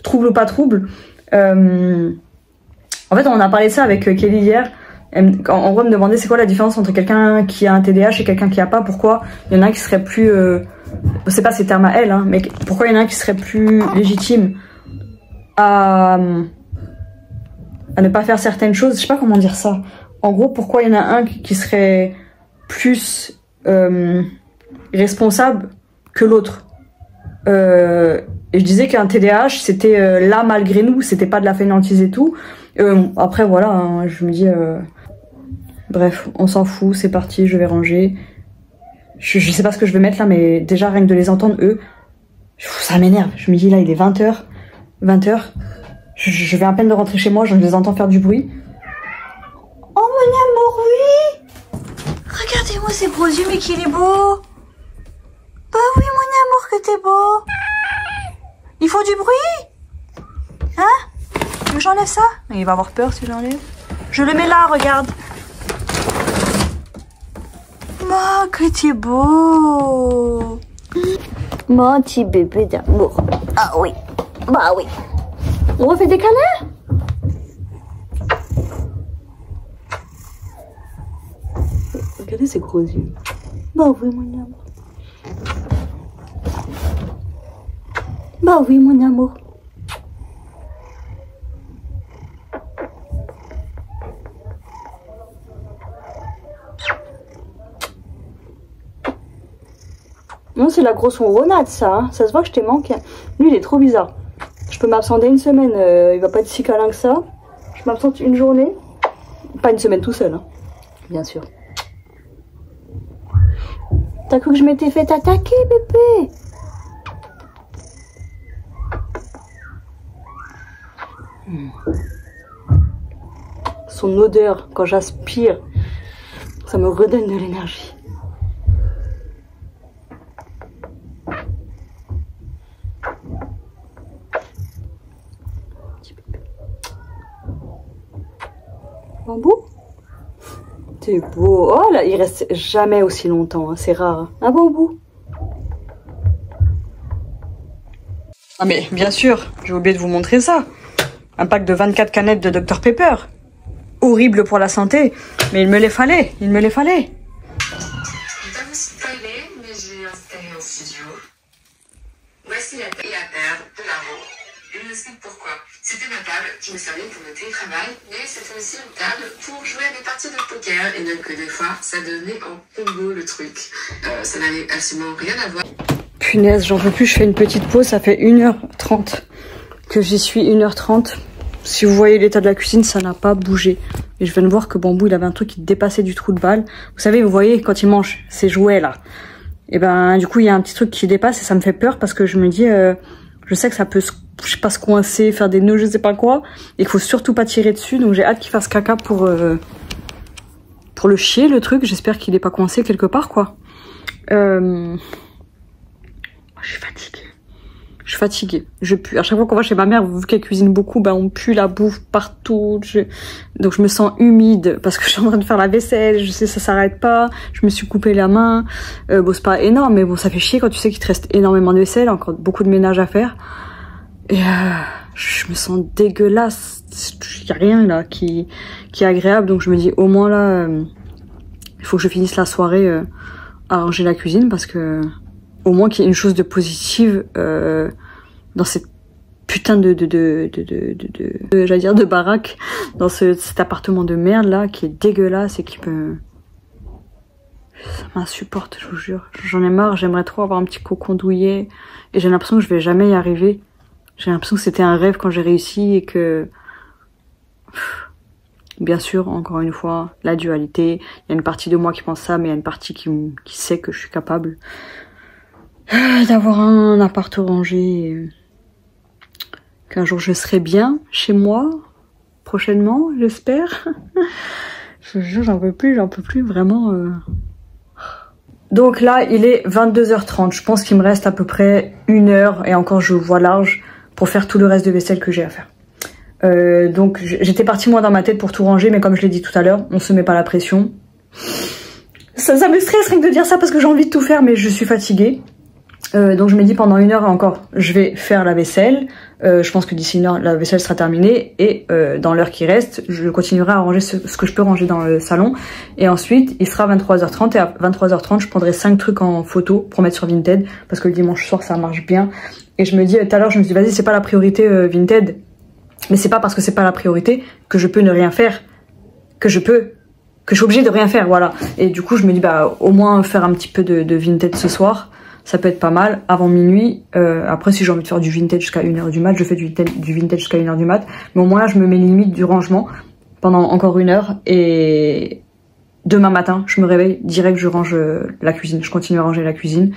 trouble ou pas trouble. En fait on en a parlé de ça avec Kelly hier. En gros, me demander c'est quoi la différence entre quelqu'un qui a un TDAH et quelqu'un qui a pas. Pourquoi il y en a un qui serait plus c'est pas ses termes à elle, hein, mais pourquoi il y en a un qui serait plus légitime à ne pas faire certaines choses. Je sais pas comment dire ça. En gros, pourquoi il y en a un qui serait plus responsable que l'autre. Et je disais qu'un TDAH, c'était là malgré nous, c'était pas de la fainéantise et tout. Après, voilà, hein, je me dis... bref, on s'en fout, c'est parti, je vais ranger. Je sais pas ce que je vais mettre là, mais déjà, rien que de les entendre, eux, ça m'énerve. Je me dis, là, il est 20h. Je viens à peine de rentrer chez moi, je les entends faire du bruit. Oh, mon amour, oui! Regardez-moi ces gros yeux, mais qu'il est beau! Bah oui, mon amour, que t'es beau! Il faut du bruit? Hein? Tu veux que j'enlève ça? Il va avoir peur si je l'enlève. Je le mets là, regarde. Oh, que t'es beau! Mon petit bébé d'amour. Ah oui. Bah oui. On refait des câlins? Regardez ces gros yeux. Bah oui, mon amour. Bah oui, mon amour. Non, c'est la grosse ronronade, ça. Hein. Ça se voit que je t'ai manqué. Lui, il est trop bizarre. Je peux m'absenter une semaine. Il va pas être si câlin que ça. Je m'absente une journée. Pas une semaine tout seul, hein. Bien sûr. T'as cru que je m'étais fait attaquer, bébé? Son odeur, quand j'aspire, ça me redonne de l'énergie. Bambou? T'es beau. Oh là, il reste jamais aussi longtemps, hein. C'est rare. Un bambou. Ah mais bien sûr, j'ai oublié de vous montrer ça. Un pack de 24 canettes de Dr Pepper. Horrible pour la santé, mais il me les fallait, Je vais pas vous spoiler, mais j'ai installé un studio. Voici la table à perdre de la roue. Je vous explique pourquoi. C'était ma table qui me servait pour le télétravail, mais c'était aussi une table pour jouer à des parties de poker, et même que des fois, ça devenait en combo le truc. Ça n'avait absolument rien à voir. Punaise, j'en peux plus, je fais une petite pause, ça fait 1h30 que j'y suis, 1h30. Si vous voyez l'état de la cuisine, ça n'a pas bougé. Et je viens de voir que Bambou, il avait un truc qui dépassait du trou de balle. Vous savez, vous voyez, quand il mange ses jouets, là. Et ben, du coup, il y a un petit truc qui dépasse et ça me fait peur parce que je me dis, je sais que ça peut, je sais pas, se coincer, faire des nœuds, je sais pas quoi. Et qu'il faut surtout pas tirer dessus. Donc j'ai hâte qu'il fasse caca pour le chier, le truc. J'espère qu'il est pas coincé quelque part, quoi. Je suis fatiguée. Je suis fatiguée. Je pue. À chaque fois qu'on va chez ma mère, vu qu'elle cuisine beaucoup, ben on pue la bouffe partout. Donc je me sens humide parce que je suis en train de faire la vaisselle. Je sais ça s'arrête pas. Je me suis coupé la main. Bon c'est pas énorme, mais bon ça fait chier quand tu sais qu'il te reste énormément de vaisselle, encore beaucoup de ménage à faire. Et je me sens dégueulasse. Il y a rien là qui est agréable. Donc je me dis au moins là, il faut que je finisse la soirée à ranger la cuisine parce que au moins qu'il y ait une chose de positive dans cette putain j'allais dire de baraque, dans cet appartement de merde là qui est dégueulasse et qui me... Ça m'insupporte, je vous jure. J'en ai marre, j'aimerais trop avoir un petit cocon douillet et j'ai l'impression que je vais jamais y arriver. J'ai l'impression que c'était un rêve quand j'ai réussi et que... Bien sûr, encore une fois, la dualité. Il y a une partie de moi qui pense ça, mais il y a une partie qui sait que je suis capable d'avoir un appart rangé, qu'un jour je serai bien chez moi, prochainement, j'espère. Je vous jure, j'en peux plus vraiment. Donc là, il est 22h30. Je pense qu'il me reste à peu près 1 heure, et encore je vois large, pour faire tout le reste de vaisselle que j'ai à faire. Donc j'étais partie moi dans ma tête pour tout ranger, mais comme je l'ai dit tout à l'heure, on se met pas la pression. Ça me stresse rien que de dire ça parce que j'ai envie de tout faire, mais je suis fatiguée. Donc je me dis pendant 1 heure encore, je vais faire la vaisselle. Je pense que d'ici 1 heure, la vaisselle sera terminée. Et dans l'heure qui reste, je continuerai à ranger ce que je peux ranger dans le salon. Et ensuite, il sera 23h30. Et à 23h30, je prendrai 5 trucs en photo pour mettre sur Vinted. Parce que le dimanche soir, ça marche bien. Et je me dis, tout à l'heure, je me suis dit, vas-y, c'est pas la priorité Vinted. Mais c'est pas parce que c'est pas la priorité que je peux ne rien faire. Que je suis obligée de rien faire, voilà. Et du coup, je me dis, bah, au moins faire un petit peu de Vinted ce soir. Ça peut être pas mal, avant minuit. Après, si j'ai envie de faire du Vinted jusqu'à 1h du mat, je fais du Vinted jusqu'à 1h du mat. Mais au moins là, je me mets les limites du rangement pendant encore 1 heure. Et demain matin, je me réveille, direct, je range la cuisine. Je continue à ranger la cuisine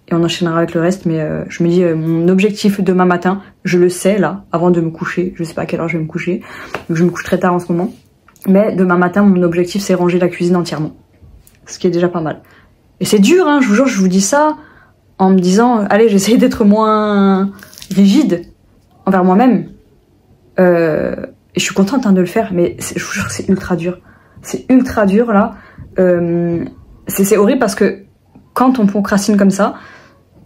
et on enchaînera avec le reste. Mais je me dis, mon objectif demain matin, je le sais là, avant de me coucher. Je sais pas à quelle heure je vais me coucher. Donc je me couche très tard en ce moment. Mais demain matin, mon objectif, c'est ranger la cuisine entièrement. Ce qui est déjà pas mal. Et c'est dur, hein, je vous jure, je vous dis ça en me disant, allez, j'essaye d'être moins rigide envers moi-même. Et je suis contente hein, de le faire, mais je vous jure, c'est ultra dur. C'est ultra dur, là. C'est horrible parce que quand on procrastine comme ça,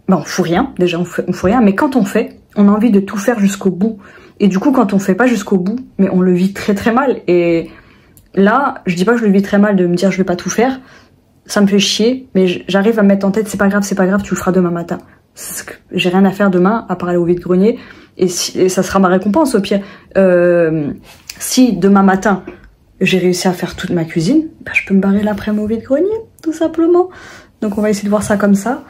ben, on fout rien, déjà, on fout rien. Mais quand on fait, on a envie de tout faire jusqu'au bout. Et du coup, quand on fait pas jusqu'au bout, mais on le vit très très mal. Et là, je dis pas que je le vis très mal de me dire je vais pas tout faire. Ça me fait chier, mais j'arrive à me mettre en tête, c'est pas grave, tu le feras demain matin. J'ai rien à faire demain, à part aller au vide-grenier, et ça sera ma récompense au pire. Si demain matin, j'ai réussi à faire toute ma cuisine, ben, je peux me barrer l'après-midi au vide-grenier, tout simplement. Donc on va essayer de voir ça comme ça.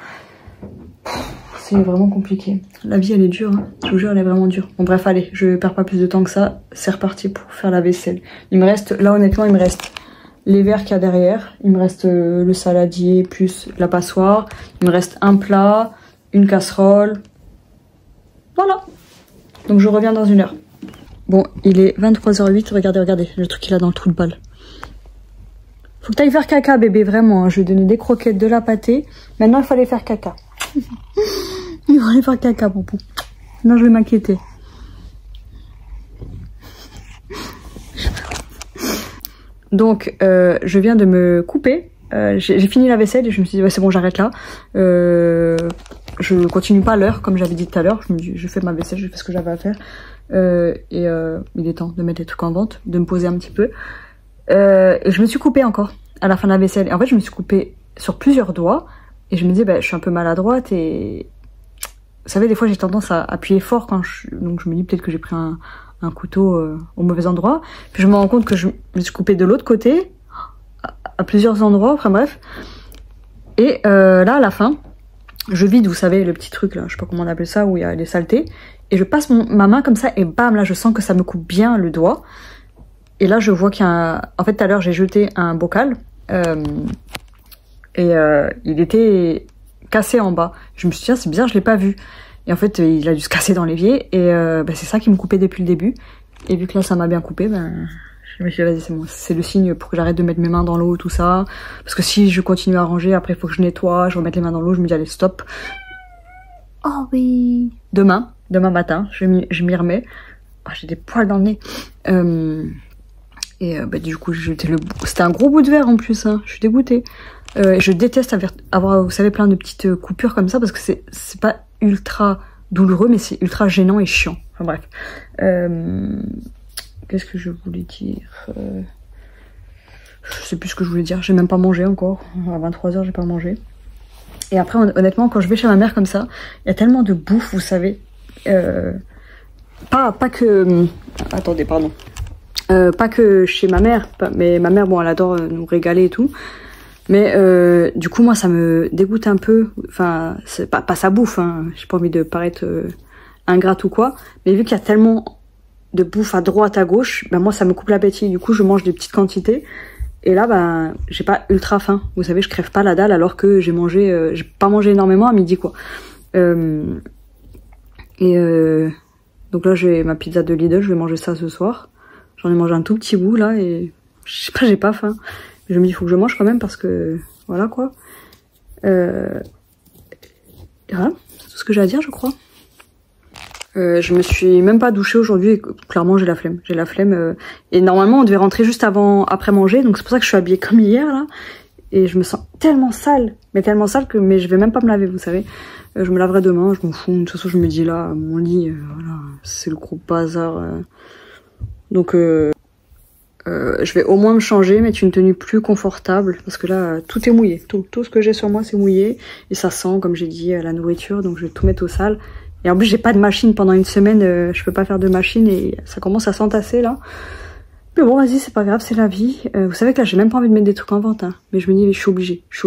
C'est vraiment compliqué. La vie, elle est dure, hein. Je vous jure, elle est vraiment dure. Bon bref, allez, je perds pas plus de temps que ça, c'est reparti pour faire la vaisselle. Il me reste, là honnêtement, il me reste les verres qu'il y a derrière, il me reste le saladier plus la passoire, il me reste un plat, une casserole, voilà. Donc je reviens dans 1 heure. Bon, il est 23h08, regardez, le truc qu'il a dans le trou de balle. Faut que t'ailles faire caca bébé, vraiment, hein. Je vais donner des croquettes, de la pâtée, maintenant il faut aller faire caca. Il faut aller faire caca, poupou. Non, je vais m'inquiéter. Donc, je viens de me couper. J'ai fini la vaisselle et je me suis dit, ouais, c'est bon, j'arrête là. Je continue pas à l'heure, comme j'avais dit tout à l'heure. Je me dis, je fais ma vaisselle, je fais ce que j'avais à faire. Il est temps de mettre les trucs en vente, de me poser un petit peu. Et je me suis coupée encore à la fin de la vaisselle. Et en fait, je me suis coupée sur plusieurs doigts. Et je me disais, bah, je suis un peu maladroite et... Vous savez, des fois, j'ai tendance à appuyer fort quand donc je me dis peut-être que j'ai pris un couteau au mauvais endroit. Puis je me rends compte que je me suis coupée de l'autre côté, à plusieurs endroits, enfin bref. Et là, à la fin, je vide, vous savez, le petit truc là, je sais pas comment on appelle ça, où il y a les saletés. Et je passe ma main comme ça et bam, là, je sens que ça me coupe bien le doigt. Et là, je vois qu'il y a un... En fait, tout à l'heure, j'ai jeté un bocal. Il était cassé en bas. Je me suis dit, ah, c'est bizarre, je l'ai pas vu. Et en fait, il a dû se casser dans l'évier. Et bah, c'est ça qui me coupait depuis le début. Et vu que là, ça m'a bien coupé, ben, je me suis dit, vas-y, c'est bon. C'est le signe pour que j'arrête de mettre mes mains dans l'eau, tout ça. Parce que si je continue à ranger, après, il faut que je nettoie, je remette les mains dans l'eau, je me dis, allez, stop. Oh oui. Demain matin, je m'y remets. Oh, j'ai des poils dans le nez. Bah, du coup, j'ai jeté le bout. C'était un gros bout de verre en plus, hein. Je suis dégoûtée. Je déteste avoir, vous savez, plein de petites coupures comme ça parce que c'est pas ultra douloureux, mais c'est ultra gênant et chiant. Enfin bref. Qu'est-ce que je voulais dire Je sais plus ce que je voulais dire. J'ai même pas mangé encore. À 23h, j'ai pas mangé. Et après, honnêtement, quand je vais chez ma mère comme ça, il y a tellement de bouffe, vous savez. Pas que... Attendez, pardon. Pas que chez ma mère, mais ma mère, bon, elle adore nous régaler et tout. Mais du coup, moi, ça me dégoûte un peu. Enfin, c'est pas sa bouffe, hein. J'ai pas envie de paraître ingrate ou quoi. Mais vu qu'il y a tellement de bouffe à droite, à gauche, ben moi, ça me coupe l'appétit. Du coup, je mange des petites quantités. Et là, ben, j'ai pas ultra faim. Vous savez, je crève pas la dalle alors que j'ai pas mangé énormément à midi, quoi. Donc là, j'ai ma pizza de Lidl. Je vais manger ça ce soir. J'en ai mangé un tout petit bout, là, et je sais pas, j'ai pas faim. Je me dis, il faut que je mange quand même parce que, voilà, quoi. Voilà, c'est tout ce que j'ai à dire, je crois. Je me suis même pas douchée aujourd'hui et clairement j'ai la flemme. J'ai la flemme et normalement on devait rentrer juste après manger, donc c'est pour ça que je suis habillée comme hier là. Et je me sens tellement sale, mais tellement sale que je vais même pas me laver, vous savez. Je me laverai demain, je m'en fous. De toute façon je me dis là, mon lit, voilà, c'est le gros bazar. Donc je vais au moins me changer, mettre une tenue plus confortable parce que là tout est mouillé. Tout ce que j'ai sur moi c'est mouillé et ça sent, comme j'ai dit, la nourriture, donc je vais tout mettre au sale. Et en plus j'ai pas de machine pendant une semaine, je peux pas faire de machine et ça commence à s'entasser là. Mais bon vas-y, c'est pas grave, c'est la vie. Vous savez que là j'ai même pas envie de mettre des trucs en vente, hein. Mais je me dis, je suis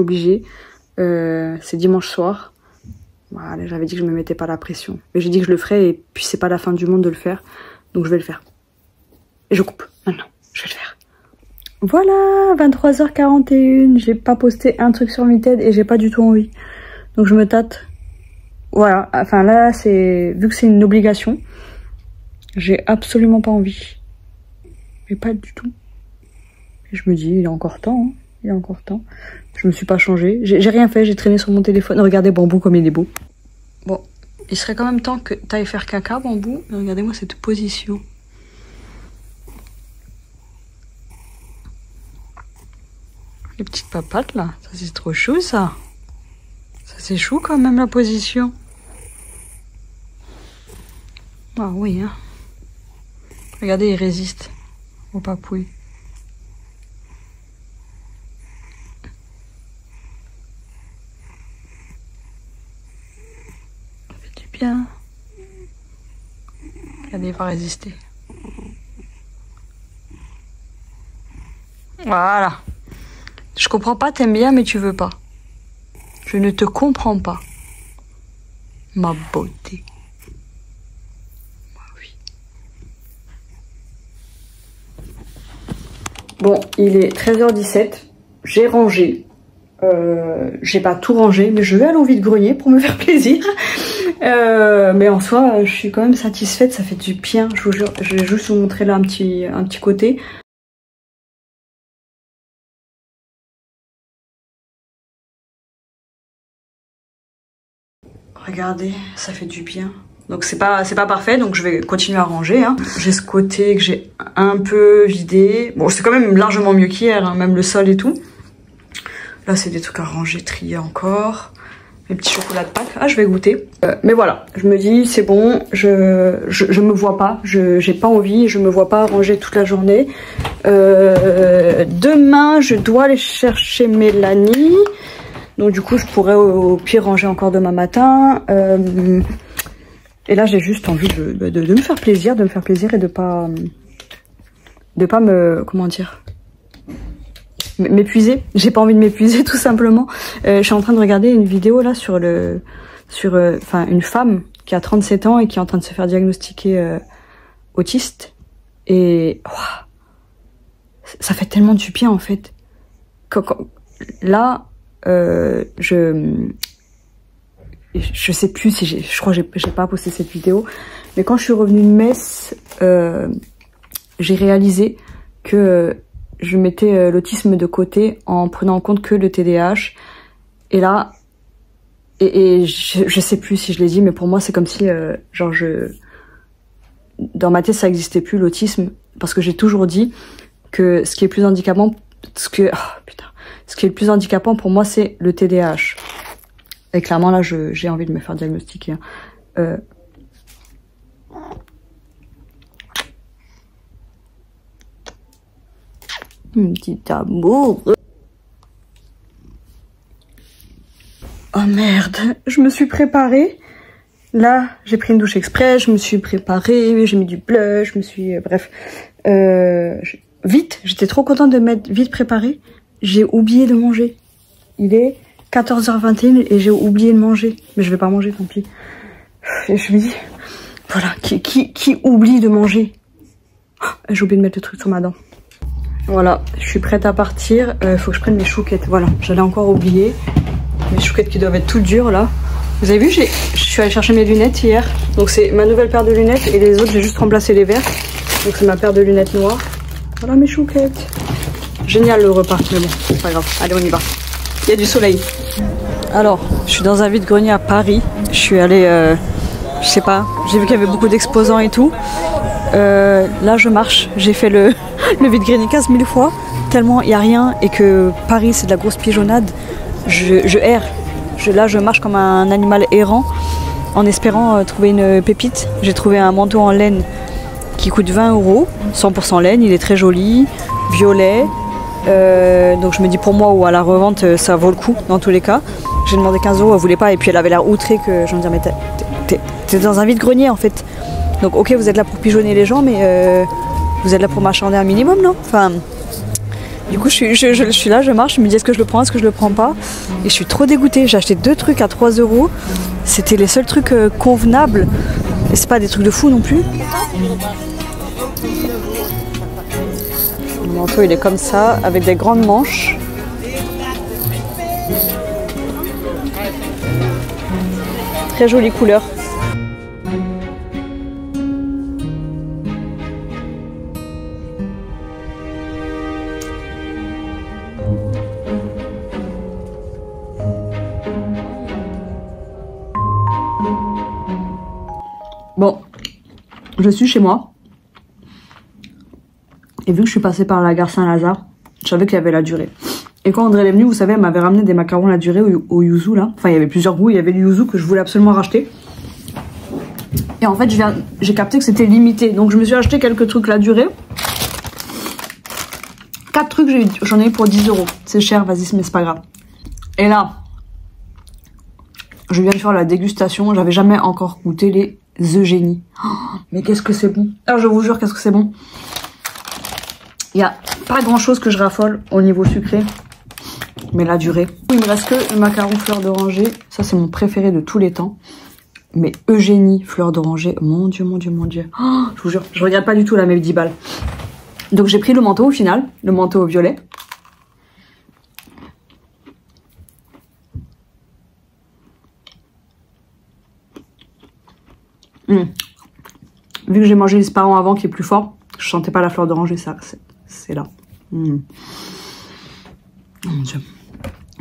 obligée. C'est dimanche soir. Voilà, j'avais dit que je me mettais pas la pression. Mais j'ai dit que je le ferais et puis c'est pas la fin du monde de le faire. Donc je vais le faire. Et je coupe maintenant. Je vais le faire. Voilà, 23h41. J'ai pas posté un truc sur Vinted et j'ai pas du tout envie. Donc je me tâte. Voilà, enfin là, vu que c'est une obligation, j'ai absolument pas envie. Mais pas du tout. Et je me dis, il y a encore temps, hein. Il y a encore temps. Je me suis pas changée. J'ai rien fait, j'ai traîné sur mon téléphone. Regardez Bambou comme il est beau. Bon, il serait quand même temps que t'ailles faire caca, Bambou. Regardez-moi cette position. Les petites papates là, ça c'est trop chou ça. Ça c'est chou quand même la position. Ah oui hein. Regardez, il résiste au papouille. Ça fait du bien. Regardez, il va résister. Voilà. Je comprends pas, t'aimes bien, mais tu veux pas. Je ne te comprends pas. Ma beauté. Oui. Bon, il est 13h17. J'ai rangé. J'ai pas tout rangé, mais je vais aller au vide-grenier pour me faire plaisir. Mais en soi, je suis quand même satisfaite. Ça fait du bien. Je vous jure, je vais juste vous montrer là un petit côté. Regardez, ça fait du bien. Donc c'est pas parfait, donc je vais continuer à ranger. Hein. J'ai ce côté que j'ai un peu vidé. Bon, c'est quand même largement mieux qu'hier, hein, même le sol et tout. Là, c'est des trucs à ranger, trier encore. Mes petits chocolats de Pâques. Ah, je vais goûter. Mais voilà, je me dis, c'est bon, je me vois pas. J'ai pas envie, je me vois pas ranger toute la journée. Demain, je dois aller chercher Mélanie. Donc du coup, je pourrais au pire ranger encore demain matin. Et là, j'ai juste envie de me faire plaisir, et de pas me, comment dire, m'épuiser. J'ai pas envie de m'épuiser tout simplement. Je suis en train de regarder une vidéo là sur une femme qui a 37 ans et qui est en train de se faire diagnostiquer autiste. Et wow, ça fait tellement du bien en fait. Là. Je sais plus si je crois que j'ai pas posté cette vidéo, mais quand je suis revenue de Metz, j'ai réalisé que je mettais l'autisme de côté en prenant en compte que le TDAH. Et là, je sais plus si je l'ai dit, mais pour moi c'est comme si dans ma tête ça existait plus l'autisme, parce que j'ai toujours dit que ce qui est plus handicapant, ce qui est le plus handicapant pour moi, c'est le TDAH. Et clairement, là, j'ai envie de me faire diagnostiquer. Un petit amour. Oh merde, je me suis préparée. Là, j'ai pris une douche express, je me suis préparée, j'ai mis du blush, bref. Vite, j'étais trop contente de m'être vite préparée. J'ai oublié de manger. Il est 14h21 et j'ai oublié de manger. Mais je vais pas manger, tant pis. Et je me dis, voilà, qui oublie de manger? Oh, j'ai oublié de mettre le truc sur ma dent. Voilà, je suis prête à partir. Faut que je prenne mes chouquettes. Voilà, j'allais encore oublier. Mes chouquettes qui doivent être toutes dures là. Vous avez vu, je suis allée chercher mes lunettes hier. Donc c'est ma nouvelle paire de lunettes et les autres, j'ai juste remplacé les verres. Donc c'est ma paire de lunettes noires. Voilà mes chouquettes. Génial le repas, mais bon, c'est pas grave. Allez, on y va. Il y a du soleil. Alors, je suis dans un vide-grenier à Paris. Je suis allée Je sais pas, j'ai vu qu'il y avait beaucoup d'exposants et tout. Là je marche, j'ai fait le vide-grenier 15 000 fois, tellement il n'y a rien et que Paris c'est de la grosse pigeonnade. Je erre, là je marche comme un animal errant en espérant trouver une pépite. J'ai trouvé un manteau en laine qui coûte 20 €, 100% laine, il est très joli, violet. Donc je me dis pour moi ou à la revente ça vaut le coup dans tous les cas. J'ai demandé 15 €, elle voulait pas et puis elle avait l'air outrée que je me disais mais t'es dans un vide-grenier en fait. Donc ok vous êtes là pour pigeonner les gens mais vous êtes là pour marchander un minimum non? Enfin du coup je suis là, je marche, je me dis est-ce que je le prends, est-ce que je le prends pas? Et je suis trop dégoûtée, j'ai acheté 2 trucs à 3 €. C'était les seuls trucs convenables. Et c'est pas des trucs de fou non plus. Le manteau il est comme ça, avec des grandes manches. Très jolie couleur. Bon, je suis chez moi. Et vu que je suis passée par la gare Saint-Lazare, je savais qu'il y avait la durée. Et quand André est venu, vous savez, elle m'avait ramené des macarons la durée au yuzu là. Enfin, il y avait plusieurs goûts, il y avait du yuzu que je voulais absolument racheter. Et en fait, j'ai capté que c'était limité. Donc je me suis acheté quelques trucs la durée. 4 trucs, j'en ai eu pour 10 €. C'est cher, vas-y, mais c'est pas grave. Et là, je viens de faire la dégustation. J'avais jamais encore goûté les Eugénie. Oh, mais qu'est-ce que c'est bon. Alors je vous jure, qu'est-ce que c'est bon. Il n'y a pas grand chose que je raffole au niveau sucré. Mais la durée. Il me reste que le macaron fleur d'oranger. Ça c'est mon préféré de tous les temps. Mais Eugénie fleur d'oranger. Mon dieu, mon dieu, mon dieu. Oh, je vous jure, je regrette pas du tout la mes 10 balles. Donc j'ai pris le manteau au final. Le manteau au violet. Vu que j'ai mangé les sparans avant qui est plus fort, je sentais pas la fleur d'oranger, ça c'est là. Oh mon dieu.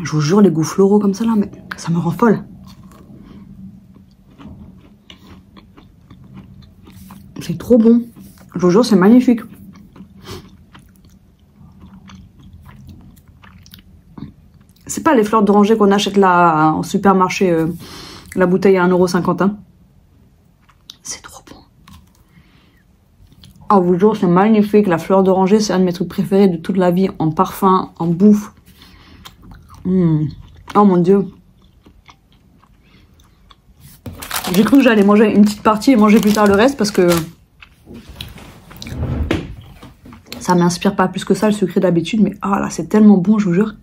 Je vous jure, les goûts floraux comme ça là, mais ça me rend folle. C'est trop bon. Je vous jure, c'est magnifique. C'est pas les fleurs d'oranger qu'on achète là en supermarché, la bouteille à 1,50 €. Hein. C'est trop bon. Oh, vous jure, c'est magnifique. La fleur d'oranger, c'est un de mes trucs préférés de toute la vie. En parfum, en bouffe. Oh mon dieu. J'ai cru que j'allais manger une petite partie et manger plus tard le reste parce que ça m'inspire pas plus que ça le sucré d'habitude. Mais ah là, c'est tellement bon, je vous jure.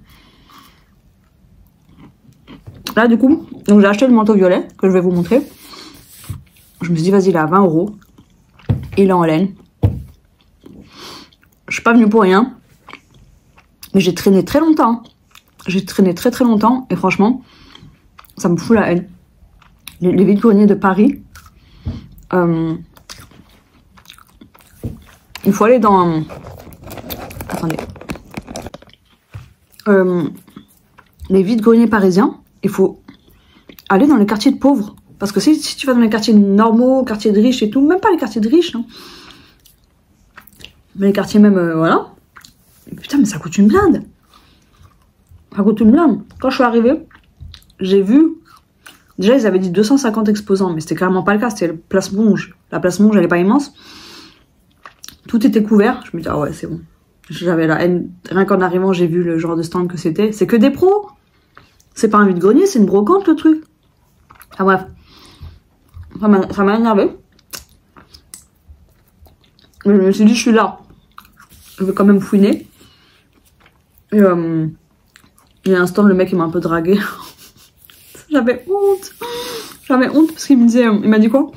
Là, du coup, j'ai acheté le manteau violet que je vais vous montrer. Je me suis dit, vas-y, il est à 20 €. Il est en laine. Je suis pas venue pour rien. Mais j'ai traîné très longtemps. J'ai traîné très très longtemps. Et franchement, ça me fout la haine. Les vide-greniers de Paris. Il faut aller dans... Attendez. Les vide-greniers parisiens, il faut aller dans les quartiers de pauvres. Parce que si tu vas dans les quartiers normaux, quartiers de riches et tout, même pas les quartiers de riches, hein, mais les quartiers même, voilà. Putain, mais ça coûte une blinde. Ça coûte une blinde. Quand je suis arrivée, j'ai vu... Déjà, ils avaient dit 250 exposants, mais c'était clairement pas le cas. C'était la place Monge. La place Monge, elle est pas immense. Tout était couvert. Je me dis, ah ouais, c'est bon. J'avais la haine. Rien qu'en arrivant, j'ai vu le genre de stand que c'était. C'est que des pros. C'est pas un vide-grenier, c'est une brocante, le truc. Ah bref. Ça m'a énervé. Mais je me suis dit, je suis là. Je vais quand même fouiner. Et il y a un stand, le mec il m'a un peu dragué. J'avais honte. J'avais honte parce qu'il me disait, il m'a dit quoi?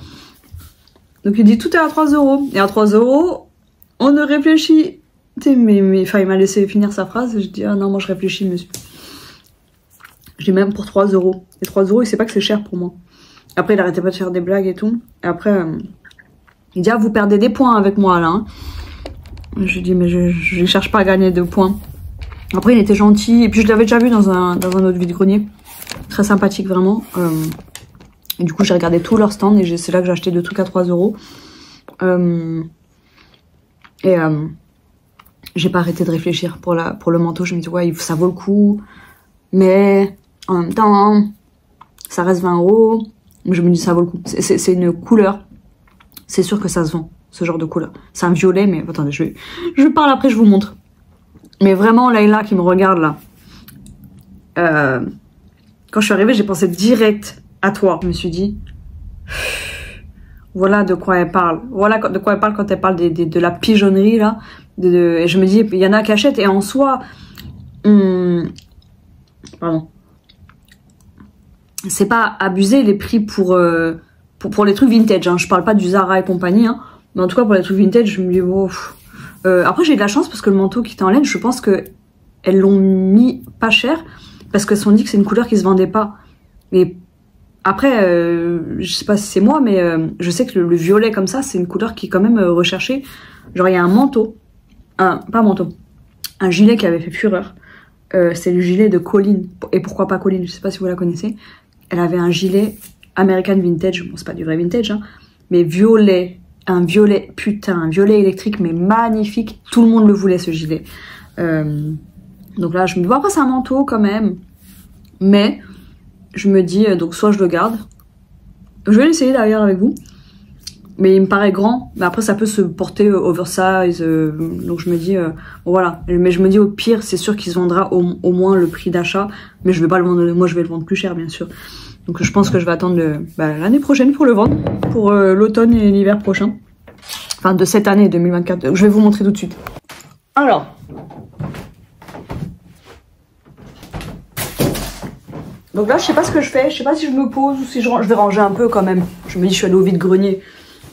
Donc il dit tout est à 3 €. Et à 3 €, on ne réfléchit. Mais enfin, il m'a laissé finir sa phrase. Et je dis, ah non, moi je réfléchis, monsieur. Je dis même pour 3 €. Et 3 €, il sait pas que c'est cher pour moi. Après, il arrêtait pas de faire des blagues et tout. Et après, il dit, ah, vous perdez des points avec moi là. Hein. Je dis, mais je cherche pas à gagner de points. Après, il était gentil. Et puis, je l'avais déjà vu dans un autre vide-grenier. Très sympathique, vraiment. Et du coup, j'ai regardé tous leurs stands et c'est là que j'ai acheté 2 trucs à 3 €. J'ai pas arrêté de réfléchir pour le manteau. Je me dis, ouais, ça vaut le coup. Mais en même temps, ça reste 20 €. Je me dis, ça vaut le coup. C'est une couleur. C'est sûr que ça se vend, ce genre de couleur. C'est un violet, mais attendez, je parle après, je vous montre. Mais vraiment, Layla qui me regarde là. Quand je suis arrivée, j'ai pensé direct à toi. Je me suis dit, voilà de quoi elle parle. Voilà de quoi elle parle quand elle parle de la pigeonnerie là. Et je me dis, il y en a qui achètent. Et en soi, pardon. C'est pas abusé les prix pour les trucs vintage. Hein. Je parle pas du Zara et compagnie. Hein. Mais en tout cas, pour les trucs vintage, je me dis, oh, après, j'ai eu de la chance parce que le manteau qui était en laine, je pense que elles l'ont mis pas cher parce qu'elles se sont dit que c'est une couleur qui se vendait pas. Et après, je sais pas si c'est moi, mais je sais que le violet comme ça, c'est une couleur qui est quand même recherchée. Genre, il y a un manteau, un gilet qui avait fait fureur. C'est le gilet de Colline. Et pourquoi pas Colline? Je sais pas si vous la connaissez. Elle avait un gilet American Vintage. Bon, c'est pas du vrai vintage, hein, mais violet. Un violet, putain, un violet électrique, mais magnifique. Tout le monde le voulait, ce gilet. Donc là, je me dis, bon, après, c'est un manteau quand même. Mais, je me dis, donc soit je le garde. Je vais l'essayer d'ailleurs avec vous. Mais il me paraît grand. Mais après, ça peut se porter oversize. Donc je me dis, bon, voilà. Mais je me dis, au pire, c'est sûr qu'il se vendra au moins le prix d'achat. Mais je vais pas le vendre, moi je vais le vendre plus cher, bien sûr. Donc je pense que je vais attendre l'année prochaine pour le vendre. Pour l'automne et l'hiver prochain. Enfin, de cette année 2024. Je vais vous montrer tout de suite. Alors. Donc là, je sais pas ce que je fais. Je sais pas si je me pose ou si je range. Je vais ranger un peu quand même. Je me dis, je suis allée au vide-grenier.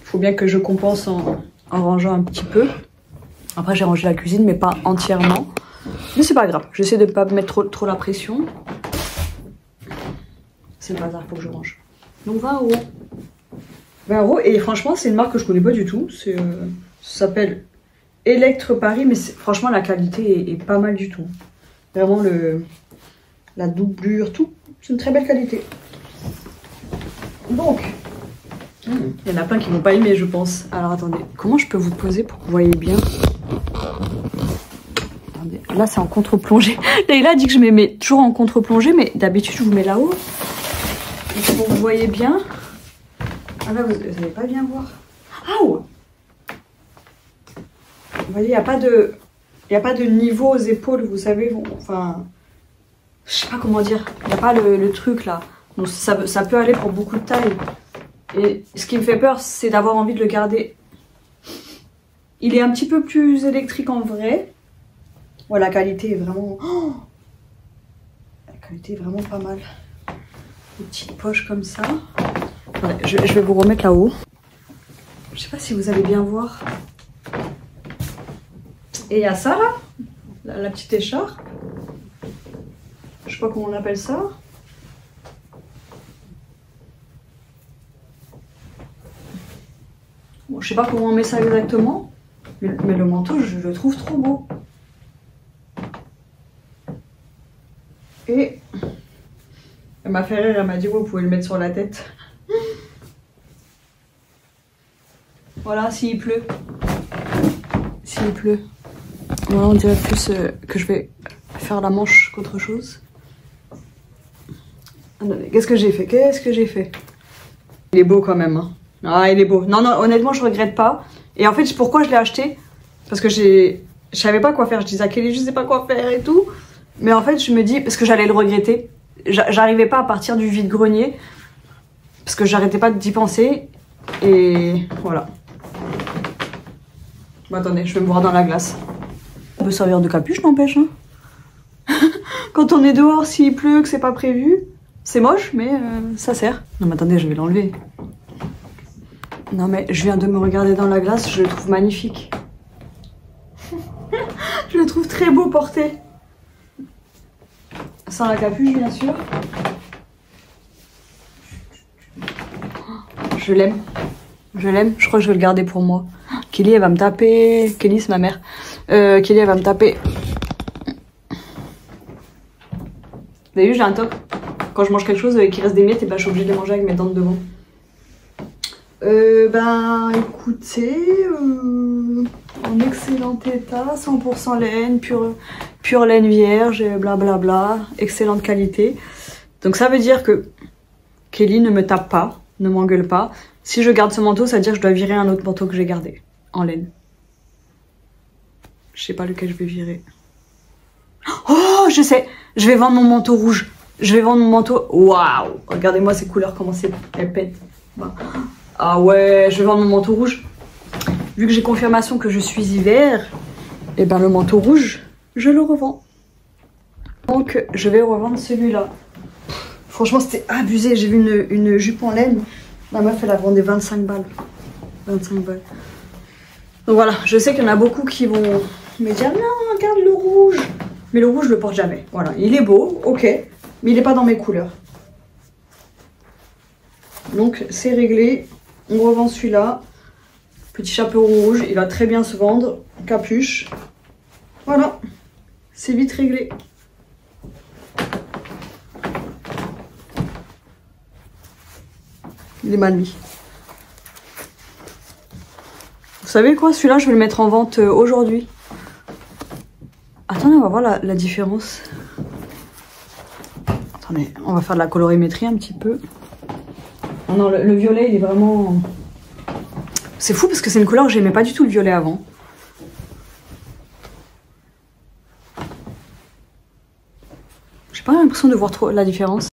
Il faut bien que je compense en rangeant un petit peu. Après, j'ai rangé la cuisine, mais pas entièrement. Mais c'est pas grave. J'essaie de pas mettre trop la pression. C'est le bazar, faut que je range. Donc 20 €. 20 €. Et franchement, c'est une marque que je connais pas du tout. Ça s'appelle Electre Paris. Mais franchement, la qualité est pas mal du tout. Vraiment, la doublure, tout. C'est une très belle qualité. Donc, il y en a plein qui vont pas aimer, je pense. Alors, attendez. Comment je peux vous poser pour que vous voyez bien? Attendez. Là, c'est en contre-plongée. Layla dit que je me mets toujours en contre-plongée, mais d'habitude, je vous mets là-haut. Pour que vous voyez bien. Ah là, vous n'allez pas bien voir. Ah ouais. Vous voyez, il n'y a pas de niveau aux épaules, vous savez. Enfin, je sais pas comment dire. Il n'y a pas le truc là. Donc ça peut aller pour beaucoup de tailles. Et ce qui me fait peur, c'est d'avoir envie de le garder. Il est un petit peu plus électrique en vrai. Ouais, la qualité est vraiment... Oh, la qualité est vraiment pas mal. Des petites poches comme ça. Ouais, je vais vous remettre là-haut. Je sais pas si vous allez bien voir. Et il y a ça là, la petite écharpe. Je sais pas comment on appelle ça. Bon, je sais pas comment on met ça exactement. Mais le manteau, je le trouve trop beau. Et elle m'a fait rire, elle m'a dit, vous pouvez le mettre sur la tête. Voilà, s'il pleut. S'il pleut. Voilà, on dirait plus que je vais faire la manche qu'autre chose. Qu'est-ce que j'ai fait? Il est beau quand même. Hein. Ah, il est beau. Non, honnêtement, je regrette pas. Et en fait, pourquoi je l'ai acheté? Parce que je savais pas quoi faire. Je disais à Kelly, je sais pas quoi faire et tout. Mais en fait, je me dis, parce que j'allais le regretter. J'arrivais pas à partir du vide-grenier. Parce que j'arrêtais pas d'y penser. Et voilà. Bon, attendez, je vais me voir dans la glace. On peut servir de capuche, n'empêche. Hein. Quand on est dehors, s'il pleut, que c'est pas prévu, c'est moche, mais ça sert. Non, mais attendez, je vais l'enlever. Non, mais je viens de me regarder dans la glace, je le trouve magnifique. Je le trouve très beau porté. Sans la capuche, bien sûr. Je l'aime. Je l'aime. Je crois que je vais le garder pour moi. Kelly, elle va me taper. Kelly, c'est ma mère. Kelly, elle va me taper. Vous avez vu, j'ai un toc. quand je mange quelque chose et qu'il reste des miettes, et ben je suis obligée de les manger avec mes dents de devant. Ben écoutez, en excellent état, 100% laine, pure laine vierge, blablabla, excellente qualité. Donc ça veut dire que Kelly ne me tape pas, ne m'engueule pas. Si je garde ce manteau, ça veut dire que je dois virer un autre manteau que j'ai gardé, en laine. Je sais pas lequel je vais virer. Oh, je sais, je vais vendre mon manteau rouge. Je vais vendre mon manteau. Waouh, regardez-moi ces couleurs, comment elles pètent. Ah ouais, je vais vendre mon manteau rouge. Vu que j'ai confirmation que je suis hiver, et ben le manteau rouge, je le revends. Donc je vais revendre celui-là. Franchement, c'était abusé. J'ai vu une jupe en laine. La meuf, elle la vendait 25 balles. 25 balles. Donc voilà, je sais qu'il y en a beaucoup qui vont me dire non, regarde le rouge. Mais le rouge, je le porte jamais. Voilà, il est beau, ok, mais il n'est pas dans mes couleurs. Donc c'est réglé. On revend celui-là. Petit chapeau rouge, il va très bien se vendre. Capuche. Voilà, c'est vite réglé. Il est mal mis. Vous savez quoi, celui-là, je vais le mettre en vente aujourd'hui. Attendez, on va voir la différence. Attendez, on va faire de la colorimétrie un petit peu. Oh non, le violet, il est vraiment... C'est fou parce que c'est une couleur que j'aimais pas du tout le violet avant. J'ai pas l'impression de voir trop la différence.